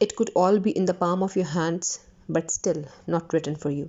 It could all be in the palm of your hands, but still not written for you.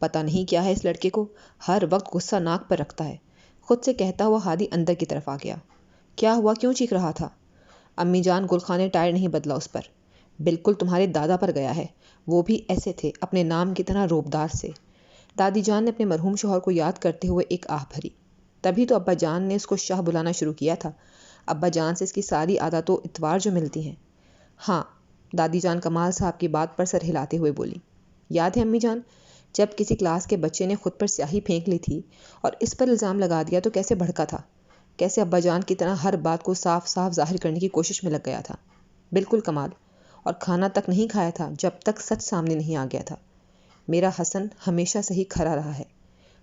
پتہ نہیں کیا ہے اس لڑکے کو، ہر وقت غصہ ناک پر رکھتا ہے، خود سے کہتا ہوا ہادی اندر کی طرف آ گیا۔ کیا ہوا، کیوں چیخ رہا تھا؟ امی جان، گل نے ٹائر نہیں بدلا اس پر، بالکل تمہارے دادا پر گیا ہے، وہ بھی ایسے تھے، اپنے نام کی طرح روبدار سے۔ دادی جان نے اپنے مرحوم شوہر کو یاد کرتے ہوئے ایک آہ بھری۔ تبھی تو ابا جان نے اس کو شاہ بلانا شروع کیا تھا، ابا جان سے اس کی ساری عادات و اتوار جو ملتی ہیں۔ ہاں، دادی جان کمال صاحب کی بات پر سر ہلاتے ہوئے بولی۔ یاد ہے امی جان، جب کسی کلاس کے بچے نے خود پر سیاہی پھینک لی تھی اور اس پر الزام لگا دیا تو کیسے بھڑکا تھا، کیسے ابا جان کی طرح ہر بات کو صاف صاف ظاہر کرنے کی کوشش میں لگ گیا تھا۔ بالکل کمال، اور کھانا تک نہیں کھایا تھا جب تک سچ سامنے نہیں آ گیا تھا۔ میرا حسن ہمیشہ صحیح کھڑا رہا ہے،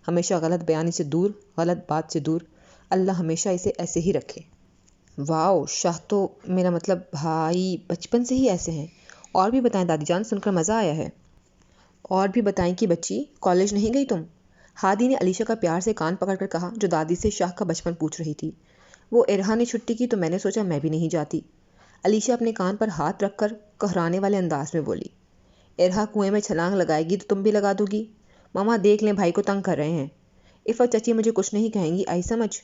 ہمیشہ غلط بیانی سے دور، غلط بات سے دور، اللہ ہمیشہ اسے ایسے ہی رکھے۔ واؤ، شاہ تو میرا مطلب بھائی بچپن سے ہی ایسے ہیں۔ اور بھی بتائیں دادی جان، سن کر مزہ آیا ہے۔ اور بھی بتائیں کہ بچی، کالج نہیں گئی تم؟ ہادی نے علیشہ کا پیار سے کان پکڑ کر کہا، جو دادی سے شاہ کا بچپن پوچھ رہی تھی۔ وہ ارہا نے چھٹی کی تو میں نے سوچا میں بھی نہیں جاتی۔ علیشہ اپنے کان پر ہاتھ رکھ کر کہرانے والے انداز میں بولی۔ ارہا کنویں میں چھلانگ لگائے گی تو تم بھی لگا دو گی؟ ماما دیکھ لیں، بھائی کو تنگ کر رہے ہیں۔ عفت چچی مجھے کچھ نہیں کہیں گی، آئی سمجھ؟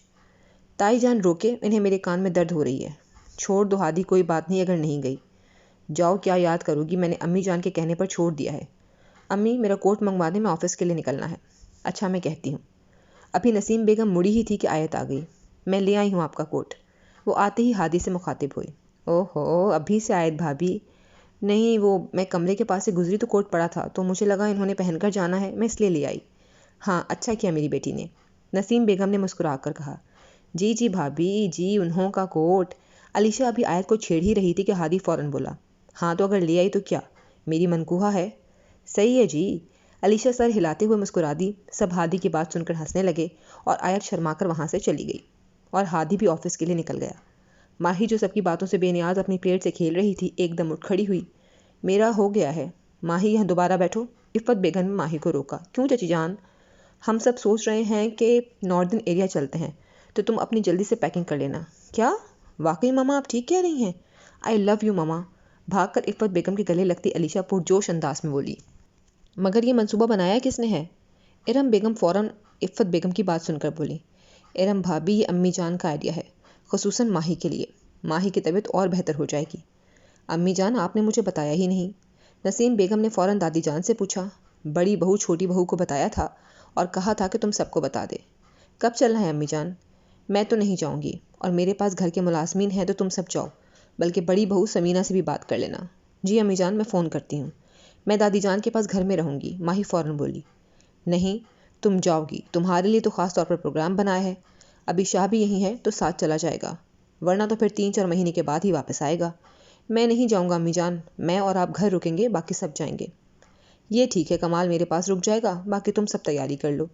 تائی جان روکے، انہیں میرے کان میں درد ہو رہی ہے۔ چھوڑ دو ہادی، کوئی بات نہیں اگر نہیں گئی۔ جاؤ، کیا یاد کرو گی، میں نے امی جان کے کہنے پر چھوڑ دیا ہے۔ امی میرا کوٹ منگوا دیں، میں آفس کے لیے نکلنا ہے۔ اچھا میں کہتی ہوں۔ ابھی نسیم بیگم مڑی ہی تھی کہ آیت آ گئی۔ میں لے آئی ہوں آپ کا کوٹ۔ وہ آتے ہی ہادی سے مخاطب ہوئی۔ او ہو، ابھی سے آیت بھابی؟ نہیں، وہ میں کمرے کے پاس سے گزری تو کوٹ پڑا تھا تو مجھے لگا انہوں نے پہن کر جانا ہے، میں اس لیے لے آئی۔ ہاں اچھا کیا میری بیٹی نے، نسیم بیگم نے مسکرا کر کہا۔ جی جی بھابی جی، انہوں کا کوٹ۔ علیشہ ابھی آیت کو چھیڑ ہی رہی تھی کہ ہادی فوراً بولا، ہاں تو اگر لے آئی تو کیا، میری منقوہہ ہے۔ صحیح ہے جی، علیشہ سر ہلاتے ہوئے مسکرا دی۔ سب ہادی کی بات سن کر ہنسنے لگے اور آیت شرما کر وہاں سے چلی گئی اور ہادی بھی آفس کے لیے نکل گیا۔ ماہی جو سب کی باتوں سے بے نیاز اپنی پلیٹ سے کھیل رہی تھی، ایک دم اٹھ کھڑی ہوئی۔ میرا ہو گیا ہے، ماہی یہاں دوبارہ بیٹھو۔ عفت بیگم نے ماہی کو روکا۔ کیوں چچی جان؟ ہم سب سوچ رہے ہیں کہ ناردرن ایریا چلتے ہیں تو تم اپنی جلدی سے پیکنگ کر لینا۔ کیا واقعی ماما آپ ٹھیک کہہ رہی ہیں؟ آئی لو یو ماما، بھاگ کر عفت بیگم کے گلے لگتی علیشہ پرجوش انداز میں بولی۔ مگر یہ منصوبہ بنایا کس نے ہے؟ ارم بیگم فوراً عفت بیگم کی بات سن کر بولی۔ ارم بھابی، یہ امی جان کا آئیڈیا ہے، خصوصاً ماہی کے لیے، ماہی کی طبیعت اور بہتر ہو جائے گی۔ امی جان آپ نے مجھے بتایا ہی نہیں۔ نسیم بیگم نے فوراً دادی جان سے پوچھا۔ بڑی بہو چھوٹی بہو کو بتایا تھا اور کہا تھا کہ تم سب کو بتا دے۔ کب چلنا ہے امی جان؟ میں تو نہیں جاؤں گی، اور میرے پاس گھر کے ملازمین ہیں تو تم سب جاؤ، بلکہ بڑی بہو سمینہ سے بھی بات کر لینا۔ جی امی جان، میں فون کرتی ہوں۔ میں دادی جان کے پاس گھر میں رہوں گی، ماہی فوراً بولی۔ نہیں، تم جاؤ گی، تمہارے لیے تو خاص طور پر پروگرام بنایا ہے۔ ابھی شاہ بھی یہیں ہے تو ساتھ چلا جائے گا، ورنہ تو پھر 3-4 مہینے کے بعد ہی واپس آئے گا۔ میں نہیں جاؤں گا امی جان، میں اور آپ گھر رکیں گے، باقی سب جائیں گے۔ یہ ٹھیک ہے، کمال میرے پاس رک جائے گا، باقی تم سب تیاری کر لو۔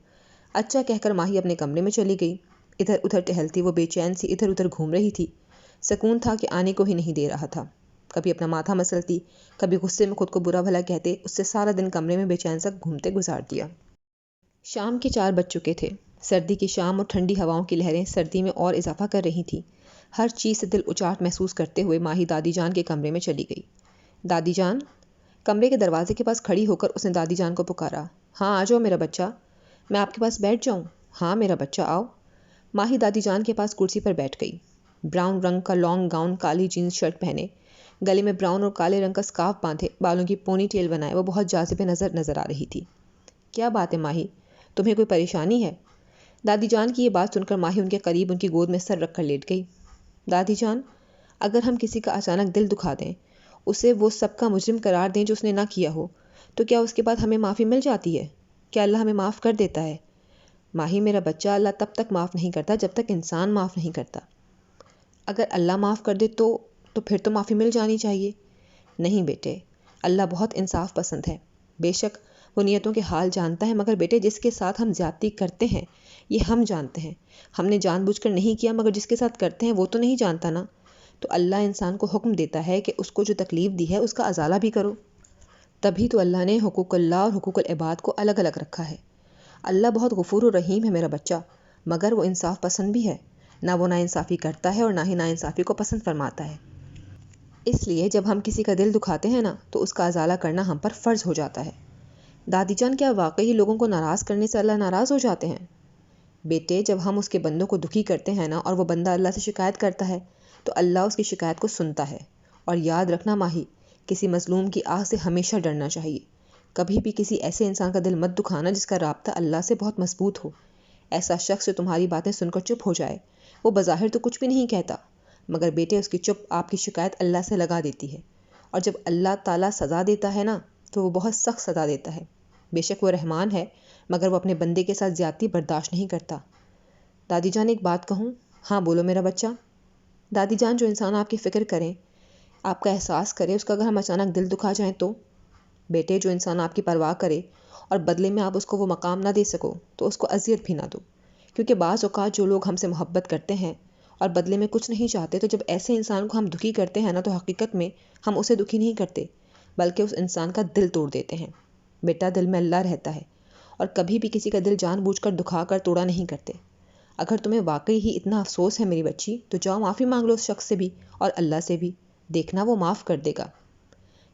اچھا کہہ کر ماہی اپنے کمرے میں چلی گئی۔ ادھر ادھر ٹہلتی وہ بے چین سی ادھر ادھر گھوم رہی تھی۔ سکون تھا کہ آنے کو ہی نہیں دے رہا تھا۔ کبھی اپنا ماتھا مسلتی، کبھی غصے میں خود کو برا بھلا کہتے، اس سے سارا دن کمرے میں بے چین سا گھومتے گزار دیا۔ شام کے 4 بج چکے تھے۔ سردی کی شام اور ٹھنڈی ہواؤں کی لہریں سردی میں اور اضافہ کر رہی تھیں۔ ہر چیز سے دل اچاٹ محسوس کرتے ہوئے ماہی دادی جان کے کمرے میں چلی گئی۔ دادی جان؟ کمرے کے دروازے کے پاس کھڑی ہو کر اس نے دادی جان کو پکارا۔ ہاں آ جاؤ میرا بچہ۔ میں آپ کے پاس بیٹھ جاؤں؟ ہاں میرا بچہ آؤ۔ ماہی دادی جان کے پاس کرسی پر بیٹھ گئی۔ براؤن رنگ کا لانگ گاؤن، کالی جینز شرٹ پہنے، گلے میں براؤن اور کالے رنگ کا اسکارف باندھے، بالوں کی پونی ٹیل بنائے، وہ بہت جاذب نظر آ رہی تھی۔ کیا بات ہے ماہی، تمہیں کوئی پریشانی ہے؟ دادی جان کی یہ بات سن کر ماہی ان کے قریب ان کی گود میں سر رکھ کر لیٹ گئی۔ دادی جان، اگر ہم کسی کا اچانک دل دکھا دیں، اسے وہ سب کا مجرم قرار دیں جو اس نے نہ کیا ہو، تو کیا اس کے بعد ہمیں معافی مل جاتی ہے؟ کیا اللہ ہمیں معاف کر دیتا ہے؟ ماہی میرا بچہ، اللہ تب تک معاف نہیں کرتا جب تک انسان معاف نہیں کرتا۔ اگر اللہ معاف کر دے تو پھر تو معافی مل جانی چاہیے۔ نہیں بیٹے، اللہ بہت انصاف پسند ہے۔ بے شک وہ نیتوں کے حال جانتا ہے، مگر بیٹے جس کے ساتھ ہم زیادتی کرتے ہیں یہ ہم جانتے ہیں۔ ہم نے جان بوجھ کر نہیں کیا، مگر جس کے ساتھ کرتے ہیں وہ تو نہیں جانتا نا۔ تو اللہ انسان کو حکم دیتا ہے کہ اس کو جو تکلیف دی ہے اس کا ازالہ بھی کرو۔ تبھی تو اللہ نے حقوق اللہ اور حقوق العباد کو الگ الگ رکھا ہے۔ اللہ بہت غفور و رحیم ہے میرا بچہ، مگر وہ انصاف پسند بھی ہے۔ نہ وہ ناانصافی کرتا ہے اور نہ ہی ناانصافی کو پسند فرماتا ہے۔ اس لیے جب ہم کسی کا دل دکھاتے ہیں نا تو اس کا ازالہ کرنا ہم پر فرض ہو جاتا ہے۔ دادی جان، کیا واقعی لوگوں کو ناراض کرنے سے اللہ ناراض ہو جاتے ہیں؟ بیٹے، جب ہم اس کے بندوں کو دکھی کرتے ہیں نا اور وہ بندہ اللہ سے شکایت کرتا ہے تو اللہ اس کی شکایت کو سنتا ہے۔ اور یاد رکھنا ماہی، کسی مظلوم کی آہ سے ہمیشہ ڈرنا چاہیے۔ کبھی بھی کسی ایسے انسان کا دل مت دکھانا جس کا رابطہ اللہ سے بہت مضبوط ہو۔ ایسا شخص جو تمہاری باتیں سن کر چپ ہو جائے، وہ بظاہر تو کچھ بھی نہیں کہتا، مگر بیٹے اس کی چپ آپ کی شکایت اللہ سے لگا دیتی ہے۔ اور جب اللہ تعالیٰ سزا دیتا ہے نا تو وہ بہت سخت سزا دیتا ہے۔ بے شک وہ رحمان ہے، مگر وہ اپنے بندے کے ساتھ زیادتی برداشت نہیں کرتا۔ دادی جان، ایک بات کہوں؟ ہاں بولو میرا بچہ۔ دادی جان، جو انسان آپ کی فکر کریں، آپ کا احساس کرے، اس کا اگر ہم اچانک دل دکھا جائیں تو؟ بیٹے، جو انسان آپ کی پرواہ کرے اور بدلے میں آپ اس کو وہ مقام نہ دے سکو تو اس کو اذیت بھی نہ دو، کیونکہ بعض اوقات جو لوگ ہم سے محبت کرتے ہیں اور بدلے میں کچھ نہیں چاہتے، تو جب ایسے انسان کو ہم دکھی کرتے ہیں نا تو حقیقت میں ہم اسے دکھی نہیں کرتے بلکہ اس انسان کا دل توڑ دیتے ہیں۔ بیٹا، دل میں اللہ رہتا ہے اور کبھی بھی کسی کا دل جان بوجھ کر دکھا کر توڑا نہیں کرتے۔ اگر تمہیں واقعی ہی اتنا افسوس ہے میری بچی، تو جاؤ معافی مانگ لو اس شخص سے بھی اور اللہ سے بھی، دیکھنا وہ معاف کر دے گا۔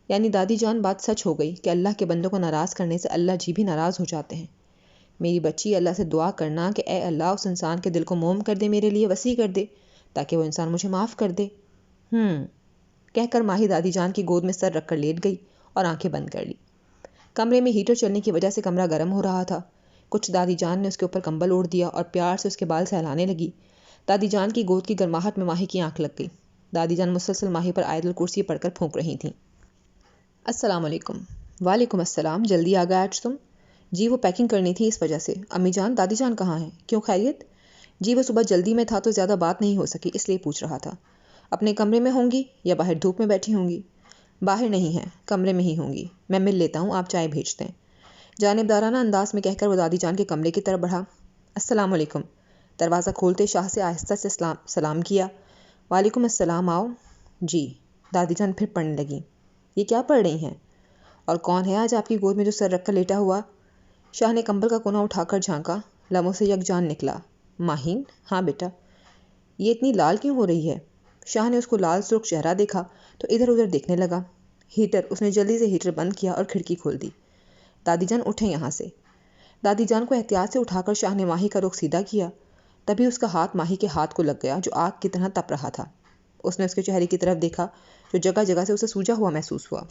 یعنی دادی جان، بات سچ ہو گئی کہ اللہ کے بندوں کو ناراض کرنے سے اللہ جی بھی ناراض ہو جاتے ہیں۔ میری بچی، اللہ سے دعا کرنا کہ اے اللہ، اس انسان کے دل کو موم کر دے، میرے لیے وسیع کر دے، تاکہ وہ انسان مجھے معاف کر دے۔ کہہ کر ماہی دادی جان کی گود میں سر رکھ کر لیٹ گئی اور آنکھیں بند کر لی۔ کمرے میں ہیٹر چلنے کی وجہ سے کمرہ گرم ہو رہا تھا۔ کچھ دادی جان نے اس کے اوپر کمبل اوڑھ دیا اور پیار سے اس کے بال سہلانے لگی۔ دادی جان کی گود کی گرماہٹ میں ماہی کی آنکھ لگ گئی۔ دادی جان مسلسل ماہی پر آیت الکرسی پڑھ کر پھونک رہی تھیں۔ السلام علیکم۔ وعلیکم السلام، جلدی آ گئے آج تم؟ جی وہ پیکنگ کرنی تھی اس وجہ سے۔ امی جان، دادی جان کہاں ہیں؟ کیوں، خیریت؟ جی وہ صبح جلدی میں تھا تو زیادہ بات نہیں ہو سکی، اس لیے پوچھ رہا تھا۔ اپنے کمرے میں ہوں گی یا باہر دھوپ میں بیٹھی ہوں گی؟ باہر نہیں ہیں، کمرے میں ہی ہوں گی، میں مل لیتا ہوں، آپ چائے بھیجتے ہیں، جانبدارانہ انداز میں کہہ کر وہ دادی جان کے کمرے کی طرف بڑھا۔ السلام علیکم۔ دروازہ کھولتے شاہ سے آہستہ سے سلام کیا۔ وعلیکم السلام، آؤ۔ جی۔ دادی جان پھر پڑھنے لگیں۔ یہ کیا پڑھ رہی ہیں؟ اور کون ہے آج آپ کی گود میں جو سر رکھ کر لیٹا ہوا؟ شاہ نے کمبل کا کونا اٹھا کر جھانکا، لبوں سے یکجان نکلا، ماہین۔ ہاں بیٹا۔ یہ اتنی لال کیوں ہو رہی ہے؟ شاہ نے اس کو لال سرخ چہرہ دیکھا تو ادھر ادھر دیکھنے لگا۔ ہیٹر، اس نے جلدی سے ہیٹر بند کیا اور کھڑکی کھول دی۔ دادی جان اٹھیں یہاں سے۔ دادی جان کو احتیاط سے اٹھا کر شاہ نے ماہی کا رخ سیدھا کیا، تبھی اس کا ہاتھ ماہی کے ہاتھ کو لگ گیا جو آگ کی طرح تپ رہا تھا۔ اس نے اس کے چہرے کی طرف دیکھا جو جگہ جگہ سے اسے سوجا ہوا محسوس ہوا۔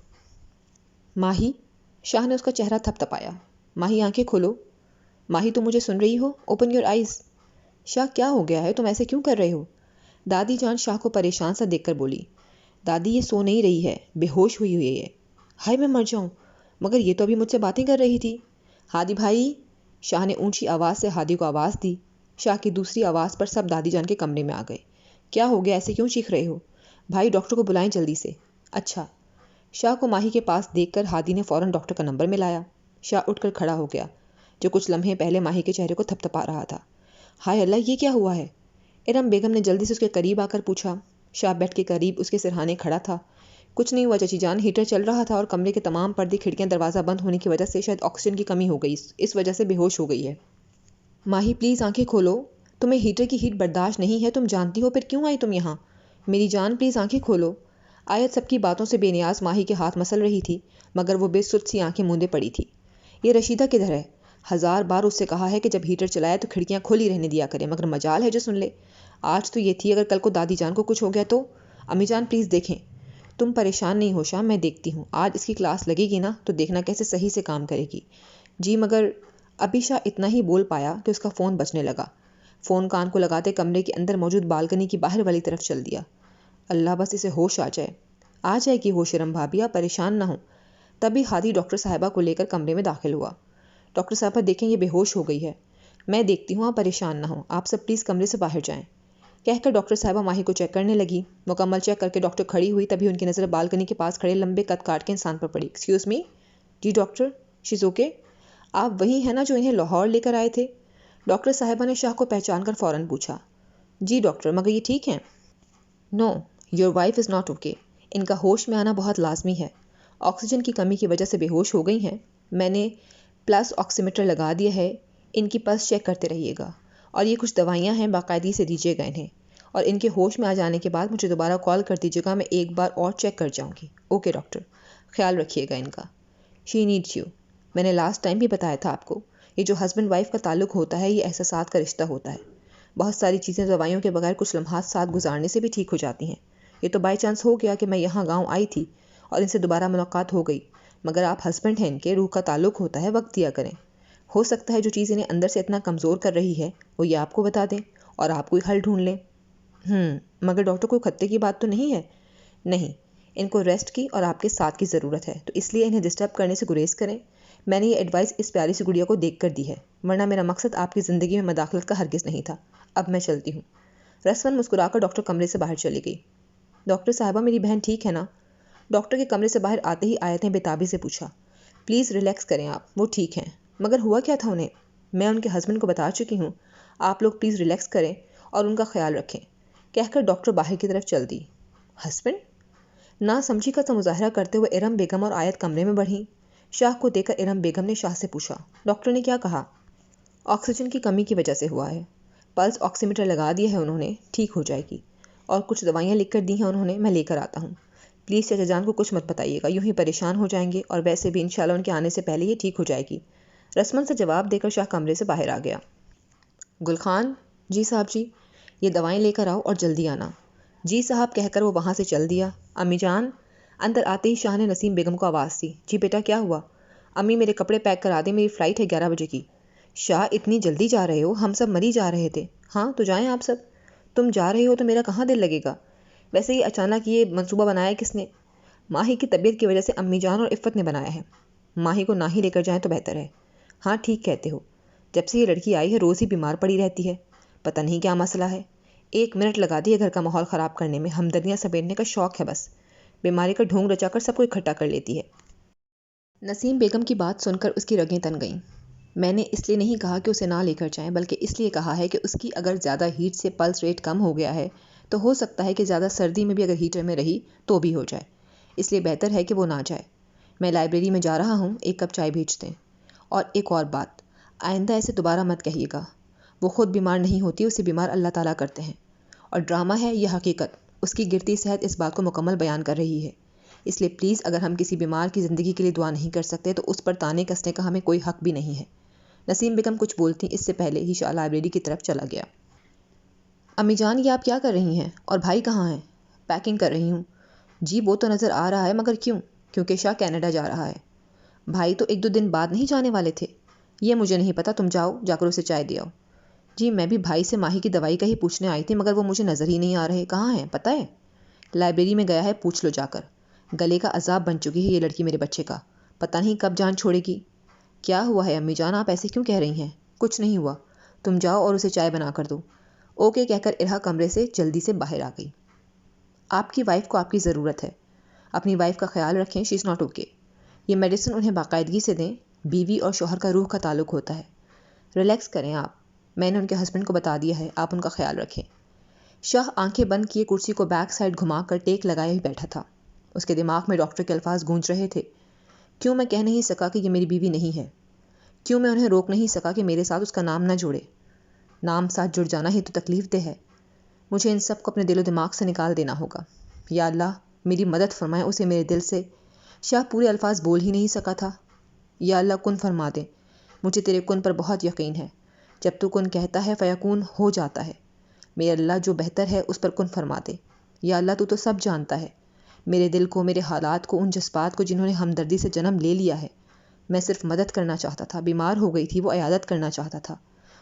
ماہی، شاہ نے اس کا چہرہ تھپ تپایا۔ ماہی، آنکھیں کھولو۔ ماہی، تم مجھے سن رہی ہو؟ Open your eyes. شاہ، کیا ہو گیا ہے؟ تم ایسے کیوں کر رہے ہو؟ دادی جان شاہ کو پریشان سا دیکھ کر بولی۔ دادی، یہ سو نہیں رہی ہے، بے ہوش ہوئی ہوئی ہے۔ ہائے میں مر جاؤں، مگر یہ تو ابھی مجھ سے باتیں کر رہی تھی۔ ہادی بھائی، شاہ نے اونچی آواز سے ہادی کو آواز دی۔ شاہ کی دوسری آواز پر سب دادی جان کے کمرے میں آ گئے۔ کیا ہو گیا، ایسے کیوں چیخ رہے ہو؟ بھائی، ڈاکٹر کو بلائیں جلدی سے۔ اچھا۔ شاہ کو ماہی کے پاس دیکھ کر ہادی نے فوراً ڈاکٹر کا نمبر ملایا۔ شاہ اٹھ کر کھڑا ہو گیا، جو کچھ لمحے پہلے ماہی کے چہرے کو تھپ تھپا رہا تھا۔ ہائے اللہ، یہ کیا ہوا ہے؟ ارم بیگم نے جلدی سے اس کے قریب آ کر پوچھا۔ شاہ بیڈ کے قریب اس کے سرہانے کھڑا تھا۔ کچھ نہیں ہوا چچی جان، ہیٹر چل رہا تھا اور کمرے کے تمام پردے کھڑکیاں دروازہ بند ہونے کی وجہ سے شاید آکسیجن کی کمی ہو گئی، اس وجہ سے بے ہوش ہو گئی ہے۔ ماہی پلیز آنکھیں کھولو، تمہیں ہیٹر کی ہیٹ برداشت نہیں ہے، تم جانتی ہو، پھر کیوں آئی تم یہاں؟ میری جان پلیز آنکھیں کھولو۔ آیت سب کی باتوں سے بے نیاز ماہی کے ہاتھ مسل رہی تھی، مگر وہ بے سدھ سی آنکھیں موندے پڑی تھی۔ یہ رشیدہ کدھر ہے؟ 1000 بار اس سے کہا ہے کہ جب ہیٹر چلائے تو کھڑکیاں کھلی رہنے دیا کرے، مگر مجال ہے جو سن لے۔ آج تو یہ تھی، اگر کل کو دادی جان کو کچھ ہو گیا تو؟ امی جان پلیز دیکھیں۔ تم پریشان نہیں ہو شاہ، میں دیکھتی ہوں، آج اس کی کلاس لگے گی نا تو دیکھنا کیسے صحیح سے کام کرے گی۔ جی مگر… ابھی شاہ اتنا ہی بول پایا کہ اس کا فون بجنے لگا۔ فون کان کو لگاتے کمرے کے اندر موجود بالکنی کی باہر والی طرف چل دیا۔ اللہ، بس اسے ہوش آ جائے۔ آ جائے گی ہوش ارم بھابھی، آپ پریشان نہ ہوں۔ تبھی ہادی ڈاکٹر صاحبہ کو لے کر کمرے میں داخل ہوا۔ ڈاکٹر صاحبہ دیکھیں، یہ بے ہوش ہو گئی ہے۔ میں دیکھتی ہوں، آپ پریشان نہ ہوں، آپ سب پلیز کمرے سے باہر جائیں۔ کہہ کر ڈاکٹر صاحبہ ماہی کو چیک کرنے لگی۔ مکمل چیک کر کے ڈاکٹر کھڑی ہوئی، تبھی ان کی نظر بالکنی کے پاس کھڑے لمبے قد کاٹ کے انسان پر پڑی۔ Excuse me? جی ڈاکٹر، شیز اوکے۔ آپ وہی ہیں نا جو انہیں لاہور لے کر آئے تھے؟ ڈاکٹر صاحبہ نے شاہ کو پہچان کر فوراً پوچھا۔ جی ڈاکٹر، مگر یہ ٹھیک ہیں؟ No, your wife is not okay. ان کا ہوش میں آنا بہت لازمی ہے، آکسیجن کی کمی کی وجہ سے بے ہوش ہو گئی ہیں۔ میں نے پلس آکسی میٹر لگا دیا ہے، ان کی پلس چیک کرتے رہیے گا، اور یہ کچھ دوائیاں ہیں، باقاعدگی سے دیجیے گا انہیں، اور ان کے ہوش میں آ جانے کے بعد مجھے دوبارہ کال کر دیجیے گا، میں ایک بار اور چیک کر جاؤں گی۔ اوکے ڈاکٹر، خیال رکھیے گا ان کا۔ She needs you. میں نے لاسٹ ٹائم بھی بتایا تھا آپ کو، یہ جو ہسبینڈ وائف کا تعلق ہوتا ہے یہ احساسات کا رشتہ ہوتا ہے. بہت ساری چیزیں دوائیوں کے بغیر کچھ لمحات ساتھ گزارنے سے بھی ٹھیک ہو جاتی ہیں. یہ تو بائی چانس ہو گیا کہ میں یہاں گاؤں آئی تھی اور ان سے دوبارہ ملاقات ہو گئی، مگر آپ ہسبینڈ ہیں، ان کے روح کا تعلق ہوتا ہے، وقت دیا کریں. ہو سکتا ہے جو چیز انہیں اندر سے اتنا کمزور کر رہی ہے وہ یہ آپ کو بتا دیں اور آپ کوئی حل ڈھونڈ لیں. مگر ڈاکٹر کوئی خطے کی بات تو نہیں ہے؟ نہیں، ان کو ریسٹ کی اور آپ کے ساتھ کی ضرورت ہے، تو اس لیے انہیں ڈسٹرب کرنے سے گریز کریں. میں نے یہ ایڈوائس اس پیاری سی گڑیا کو دیکھ کر دی ہے، ورنہ میرا مقصد آپ کی زندگی میں مداخلت کا ہرگز نہیں تھا. اب میں چلتی ہوں. رسمن مسکرا کر ڈاکٹر کمرے سے باہر چلی گئی. ڈاکٹر صاحبہ، میری بہن ٹھیک ہے نا؟ ڈاکٹر کے کمرے سے باہر آتے ہی آیت نے بےتابی سے پوچھا. پلیز ریلیکس کریں آپ، وہ ٹھیک ہیں. مگر ہوا کیا تھا انہیں؟ میں ان کے ہسبینڈ کو بتا چکی ہوں. آپ لوگ پلیز ریلیکس کریں اور ان کا خیال رکھیں، کہہ کر ڈاکٹر باہر کی طرف چل دی. ہسبینڈ؟ نا سمجھی کا مظاہرہ کرتے ہوئے ارم بیگم اور آیت کمرے میں بڑھیں. شاہ کو دیکھ کر ارم بیگم نے شاہ سے پوچھا. ڈاکٹر نے کیا کہا؟ آکسیجن کی کمی کی وجہ سے ہوا ہے. پلس آکسی میٹر لگا دیا ہے انہوں نے، ٹھیک ہو جائے گی. اور کچھ دوائیاں لکھ کر دی ہیں انہوں نے، میں لے کر آتا ہوں. پلیز چچا جان کو کچھ مت بتائیے گا، یوں ہی پریشان ہو جائیں گے، اور ویسے بھی انشاءاللہ ان کے آنے سے پہلے یہ ٹھیک ہو جائے گی. رسمن سے جواب دے کر شاہ کمرے سے باہر آ گیا. گل خان؟ جی صاحب جی. یہ دوائیں لے کر آؤ اور جلدی آنا. جی صاحب کہہ کر وہ وہاں سے چل دیا. امی جان؟ اندر آتے ہی شاہ نے نسیم بیگم کو آواز دی. جی بیٹا کیا ہوا؟ امی میرے کپڑے پیک کرا دیں، میری فلائٹ ہے 11 بجے کی. شاہ اتنی جلدی جا رہے ہو؟ ہم سب مری جا رہے تھے. ہاں تو جائیں آپ سب. تم جا رہے ہو تو میرا کہاں دل لگے گا؟ ویسے یہ اچانک یہ منصوبہ بنایا کس نے؟ ماہی کی طبیعت کی وجہ سے امی جان اور عفت نے بنایا ہے. ماہی کو نہ ہی لے کر جائیں تو بہتر ہے. ہاں ٹھیک کہتے ہو، جب سے یہ لڑکی آئی ہے روز ہی بیمار پڑی رہتی ہے، پتہ نہیں کیا مسئلہ ہے. 1 منٹ لگا دی ہے گھر کا ماحول خراب کرنے میں. ہمدردیاں سمیٹنے کا شوق ہے بس، بیماری کا ڈھونگ رچا کر سب کو اکٹھا کر لیتی ہے. نسیم بیگم کی بات سن کر اس کی رگیں تن گئیں. میں نے اس لیے نہیں کہا کہ اسے نہ لے کر جائیں، بلکہ اس لیے کہا ہے کہ اس کی اگر زیادہ ہیٹ سے پلس ریٹ کم ہو گیا ہے تو ہو سکتا ہے کہ زیادہ سردی میں بھی اگر ہیٹر میں رہی تو بھی ہو جائے. اس لیے بہتر ہے کہ وہ نہ جائے. میں لائبریری میں جا رہا ہوں، 1 کپ چائے بھیج دیں. اور ایک اور بات، آئندہ ایسے دوبارہ مت کہیے گا. وہ خود بیمار نہیں ہوتی، اسے بیمار اللہ تعالیٰ کرتے ہیں. اور ڈرامہ ہے یہ حقیقت. اس کی گرتی صحت اس بات کو مکمل بیان کر رہی ہے. اس لیے پلیز اگر ہم کسی بیمار کی زندگی کے لیے دعا نہیں کر سکتے تو اس پر تانے کسنے کا ہمیں کوئی حق بھی نہیں ہے. نسیم بیگم کچھ بولتی اس سے پہلے ہی شاہ لائبریری کی طرف چلا گیا. امی جان یہ آپ کیا کر رہی ہیں؟ اور بھائی کہاں ہیں؟ پیکنگ کر رہی ہوں. جی وہ تو نظر آ رہا ہے، مگر کیوں؟ کیونکہ شاہ کینیڈا جا رہا ہے. بھائی تو 1-2 دن بعد نہیں جانے والے تھے؟ یہ مجھے نہیں پتا، تم جاؤ جا کر اسے چائے دے آؤ. جی میں بھی بھائی سے ماہی کی دوائی کا ہی پوچھنے آئی تھی، مگر وہ مجھے نظر ہی نہیں آ رہے. کہاں ہیں پتہ ہے؟ لائبریری میں گیا ہے، پوچھ لو جا کر. گلے کا عذاب بن چکی ہے یہ لڑکی میرے بچے کا، پتہ نہیں کب جان چھوڑے گی. کیا ہوا ہے امی جان، آپ ایسے کیوں کہہ رہی ہیں؟ کچھ نہیں ہوا، تم جاؤ اور اسے چائے بنا کر دو. اوکے کہہ کر ارہا کمرے سے جلدی سے باہر آ گئی. آپ کی وائف کو آپ کی ضرورت ہے، اپنی وائف کا خیال رکھیں. شی از ناٹ اوکے. یہ میڈیسن انہیں باقاعدگی سے دیں. بیوی اور شوہر کا روح کا تعلق ہوتا ہے. ریلیکس کریں آپ، میں نے ان کے ہسبینڈ کو بتا دیا ہے، آپ ان کا خیال رکھیں. شاہ آنکھیں بند کیے کرسی کو بیک سائڈ گھما کر ٹیک لگائے ہی بیٹھا تھا. اس کے دماغ میں ڈاکٹر کے الفاظ گونج رہے تھے. کیوں میں کہہ نہیں سکا کہ یہ میری بیوی نہیں ہے؟ کیوں میں انہیں روک نہیں سکا کہ میرے ساتھ اس کا نام نہ جوڑے؟ نام ساتھ جڑ جانا ہی تو تکلیف دہ ہے. مجھے ان سب کو اپنے دل و دماغ سے نکال دینا ہوگا. یا اللہ میری مدد فرمائے اسے میرے دل سے. شاہ پورے الفاظ بول ہی نہیں سکا تھا. یا اللہ کن فرما دے، مجھے تیرے کن پر بہت یقین ہے. جب تو کن کہتا ہے فیکون ہو جاتا ہے. میرے اللہ جو بہتر ہے اس پر کن فرما دے. یا اللہ تو سب جانتا ہے، میرے دل کو، میرے حالات کو، ان جذبات کو جنہوں نے ہمدردی سے جنم لے لیا ہے. میں صرف مدد کرنا چاہتا تھا. بیمار ہو گئی تھی وہ عیادت کرنا چاہتا تھا،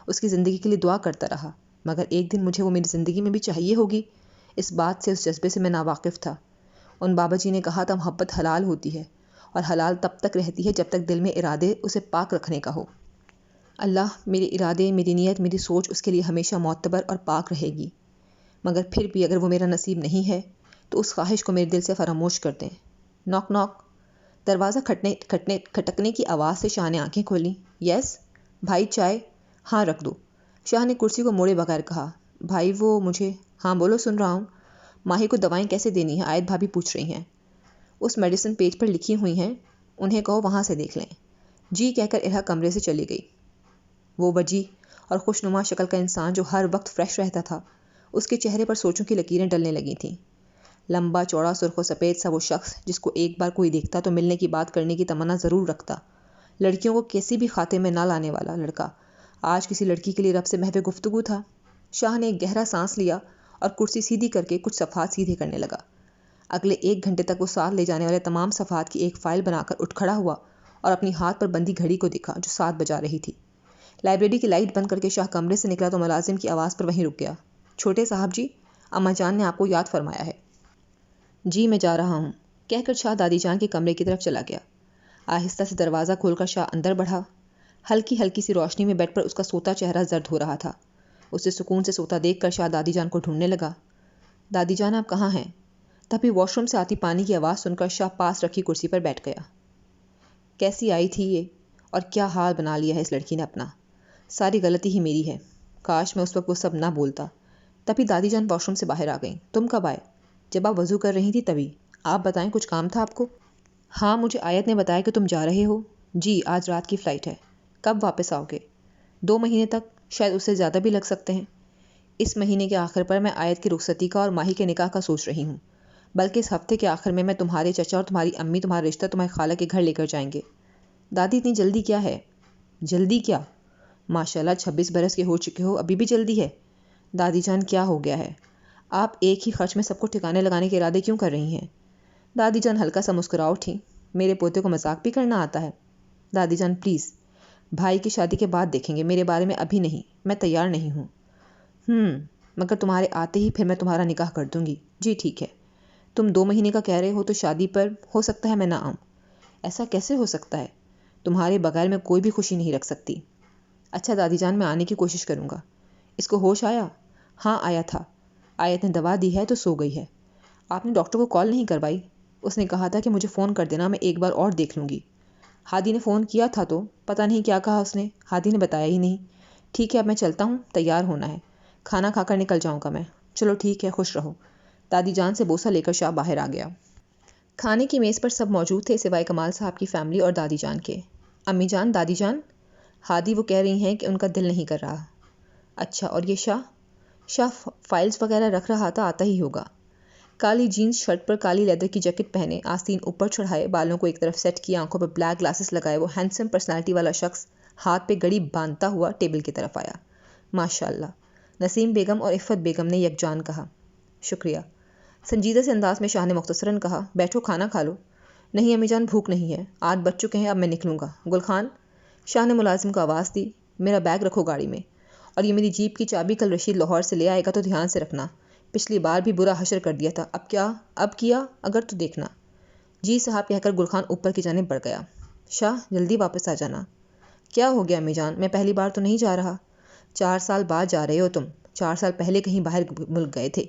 اس کی زندگی کے لیے دعا کرتا رہا. مگر ایک دن مجھے وہ میری زندگی میں بھی چاہیے ہوگی. اس بات سے، اس جذبے سے میں ناواقف تھا. ان بابا جی نے کہا تھا محبت حلال ہوتی ہے، اور حلال تب تک رہتی ہے جب تک دل میں ارادے اسے پاک رکھنے کا ہو. اللہ میرے ارادے، میری نیت، میری سوچ اس کے لیے ہمیشہ معتبر اور پاک رہے گی. مگر پھر بھی اگر وہ میرا نصیب نہیں ہے تو اس خواہش کو میرے دل سے فراموش کر دیں. ناک ناک. دروازہ کھٹکنے کی آواز سے شاہ نے آنکھیں کھولیں. یس بھائی چائے؟ ہاں رکھ دو. شاہ نے کرسی کو موڑے بغیر کہا. بھائی وہ مجھے. ہاں بولو سن رہا ہوں. ماہی کو دوائیں کیسے دینی ہیں آیت بھابھی پوچھ رہی ہیں. اس میڈیسن پیج پر لکھی ہوئی ہیں، انہیں کہو وہاں سے دیکھ لیں. جی کہہ کر ارہا کمرے سے چلی گئی. وہ وجیح اور خوشنما شکل کا انسان جو ہر وقت فریش رہتا تھا، اس کے چہرے پر سوچوں کی لکیریں ڈلنے لگی تھیں. لمبا چوڑا سرخ و سفید سا وہ شخص جس کو ایک بار کوئی دیکھتا تو ملنے کی بات کرنے کی تمنا ضرور رکھتا، لڑکیوں کو کسی بھی خاتے میں نہ لانے والا لڑکا آج کسی لڑکی کے لیے رب سے محو گفتگو تھا۔ شاہ نے ایک گہرا سانس لیا اور کرسی سیدھی کر کے کچھ صفحات سیدھے کرنے لگا۔ اگلے 1 گھنٹے تک وہ ساتھ لے جانے والے تمام صفحات کی ایک فائل بنا کر اٹھ کھڑا ہوا اور اپنی ہاتھ پر بندی گھڑی کو دیکھا جو 7 بجا رہی تھی۔ لائبریری کی لائٹ بند کر کے شاہ کمرے سے نکلا تو ملازم کی آواز پر وہیں رک گیا۔ چھوٹے صاحب جی، اماں جان نے آپ کو یاد فرمایا ہے۔ جی میں جا رہا ہوں، کہہ کر شاہ دادی جان کے کمرے کی طرف چلا گیا۔ آہستہ سے دروازہ کھول کر شاہ اندر بڑھا۔ ہلکی ہلکی سی روشنی میں بیڈ پر اس کا سوتا چہرہ زرد ہو رہا تھا۔ اسے سکون سے سوتا دیکھ کر شاہ دادی جان کو ڈھونڈنے لگا۔ دادی جان آپ کہاں ہیں؟ تبھی واش روم سے آتی پانی کی آواز سن کر شاہ پاس رکھی کرسی پر بیٹھ گیا۔ کیسی آئی تھی یہ، اور کیا حال بنا لیا ہے اس لڑکی نے اپنا۔ ساری غلطی ہی میری ہے، کاش میں اس وقت وہ سب نہ بولتا۔ تبھی دادی جان واش روم سے باہر آ گئیں۔ تم کب آئے؟ جب آپ وضو کر رہی تھی تبھی۔ آپ بتائیں، کچھ کام تھا آپ کو؟ ہاں، مجھے آیت نے بتایا کہ تم جا رہے ہو۔ جی، آج رات کی فلائٹ ہے۔ کب واپس آؤ گے؟ 2 مہینے تک، شاید اس سے زیادہ بھی لگ سکتے ہیں۔ اس مہینے کے آخر پر میں آیت کی رخصتی کا اور ماہی کے نکاح کا سوچ رہی ہوں، بلکہ اس ہفتے کے آخر میں تمہارے چچا اور تمہاری امی تمہارا رشتہ تمہاری خالہ کے گھر لے کر جائیں گے۔ دادی اتنی جلدی کیا ہے؟ جلدی کیا؟ ماشاءاللہ 26 برس کے ہو چکے ہو، ابھی بھی جلدی ہے؟ دادی جان کیا ہو گیا ہے؟ آپ ایک ہی خرچ میں سب کو ٹھکانے لگانے کے ارادے کیوں کر رہی ہیں؟ دادی جان ہلکا سا مسکرا اٹھیں۔ میرے پوتے کو مذاق بھی کرنا آتا ہے؟ دادی جان پلیز، بھائی کی شادی کے بعد دیکھیں گے، میرے بارے میں ابھی نہیں، میں تیار نہیں ہوں۔ مگر تمہارے آتے ہی پھر میں تمہارا نکاح کر دوں گی۔ جی ٹھیک ہے۔ تم 2 مہینے کا کہہ رہے ہو تو شادی پر ہو سکتا ہے میں نہ آؤں۔ ایسا کیسے ہو سکتا ہے؟ تمہارے بغیر میں کوئی بھی خوشی نہیں رکھ سکتی۔ اچھا دادی جان، میں آنے کی کوشش کروں گا۔ اس کو ہوش آیا؟ ہاں آیا تھا۔ آیت نے دوا دی ہے تو سو گئی ہے۔ آپ نے ڈاکٹر کو کال نہیں کروائی؟ اس نے کہا تھا کہ مجھے فون کر دینا، میں ایک بار اور دیکھ لوں گی۔ ہادی نے فون کیا تھا تو پتہ نہیں کیا کہا اس نے، ہادی نے بتایا ہی نہیں۔ ٹھیک ہے، اب میں چلتا ہوں، تیار ہونا ہے، کھانا کھا کر نکل جاؤں گا میں۔ چلو ٹھیک ہے، خوش رہو۔ دادی جان سے بوسہ لے کر شاہ باہر آ گیا۔ کھانے کی میز پر سب موجود تھے سوائے کمال صاحب کی فیملی اور دادی جان کے۔ امی جان، دادی جان؟ ہادی، وہ کہہ رہی ہیں کہ ان کا دل نہیں کر رہا۔ اچھا، اور یہ شاہ؟ شاہ فائلز وغیرہ رکھ رہا تھا، آتا ہی ہوگا۔ کالی جینز شرٹ پر کالی لیدر کی جیکٹ پہنے، آستین اوپر چڑھائے، بالوں کو ایک طرف سیٹ کیے، آنکھوں پر بلیک گلاسز لگائے، وہ ہینڈسم پرسنالٹی والا شخص ہاتھ پہ گڑی باندھتا ہوا ٹیبل کی طرف آیا۔ ماشاءاللہ، نسیم بیگم اور عفت بیگم نے یکجان کہا۔ شکریہ۔ سنجیدہ سے انداز میں شاہ نے مختصراً کہا، بیٹھو کھانا کھا لو۔ نہیں امی جان، بھوک نہیں ہے، 8 بج چکے ہیں، اب میں نکلوں گا۔ گل خان، شاہ نے ملازم کو آواز دی، میرا بیگ رکھو گاڑی میں، اور یہ میری جیپ کی چابی کل رشید لاہور سے لے آئے گا تو دھیان سے رکھنا، پچھلی بار بھی برا حشر کر دیا تھا، اب کیا اگر تو دیکھنا۔ جی صاحب کہہ کر گل خان اوپر کی جانب بڑھ گیا۔ شاہ جلدی واپس آ جانا۔ کیا ہو گیا امی جان، میں پہلی بار تو نہیں جا رہا۔ 4 سال بعد جا رہے ہو تم، 4 سال پہلے کہیں باہر ملک گئے تھے۔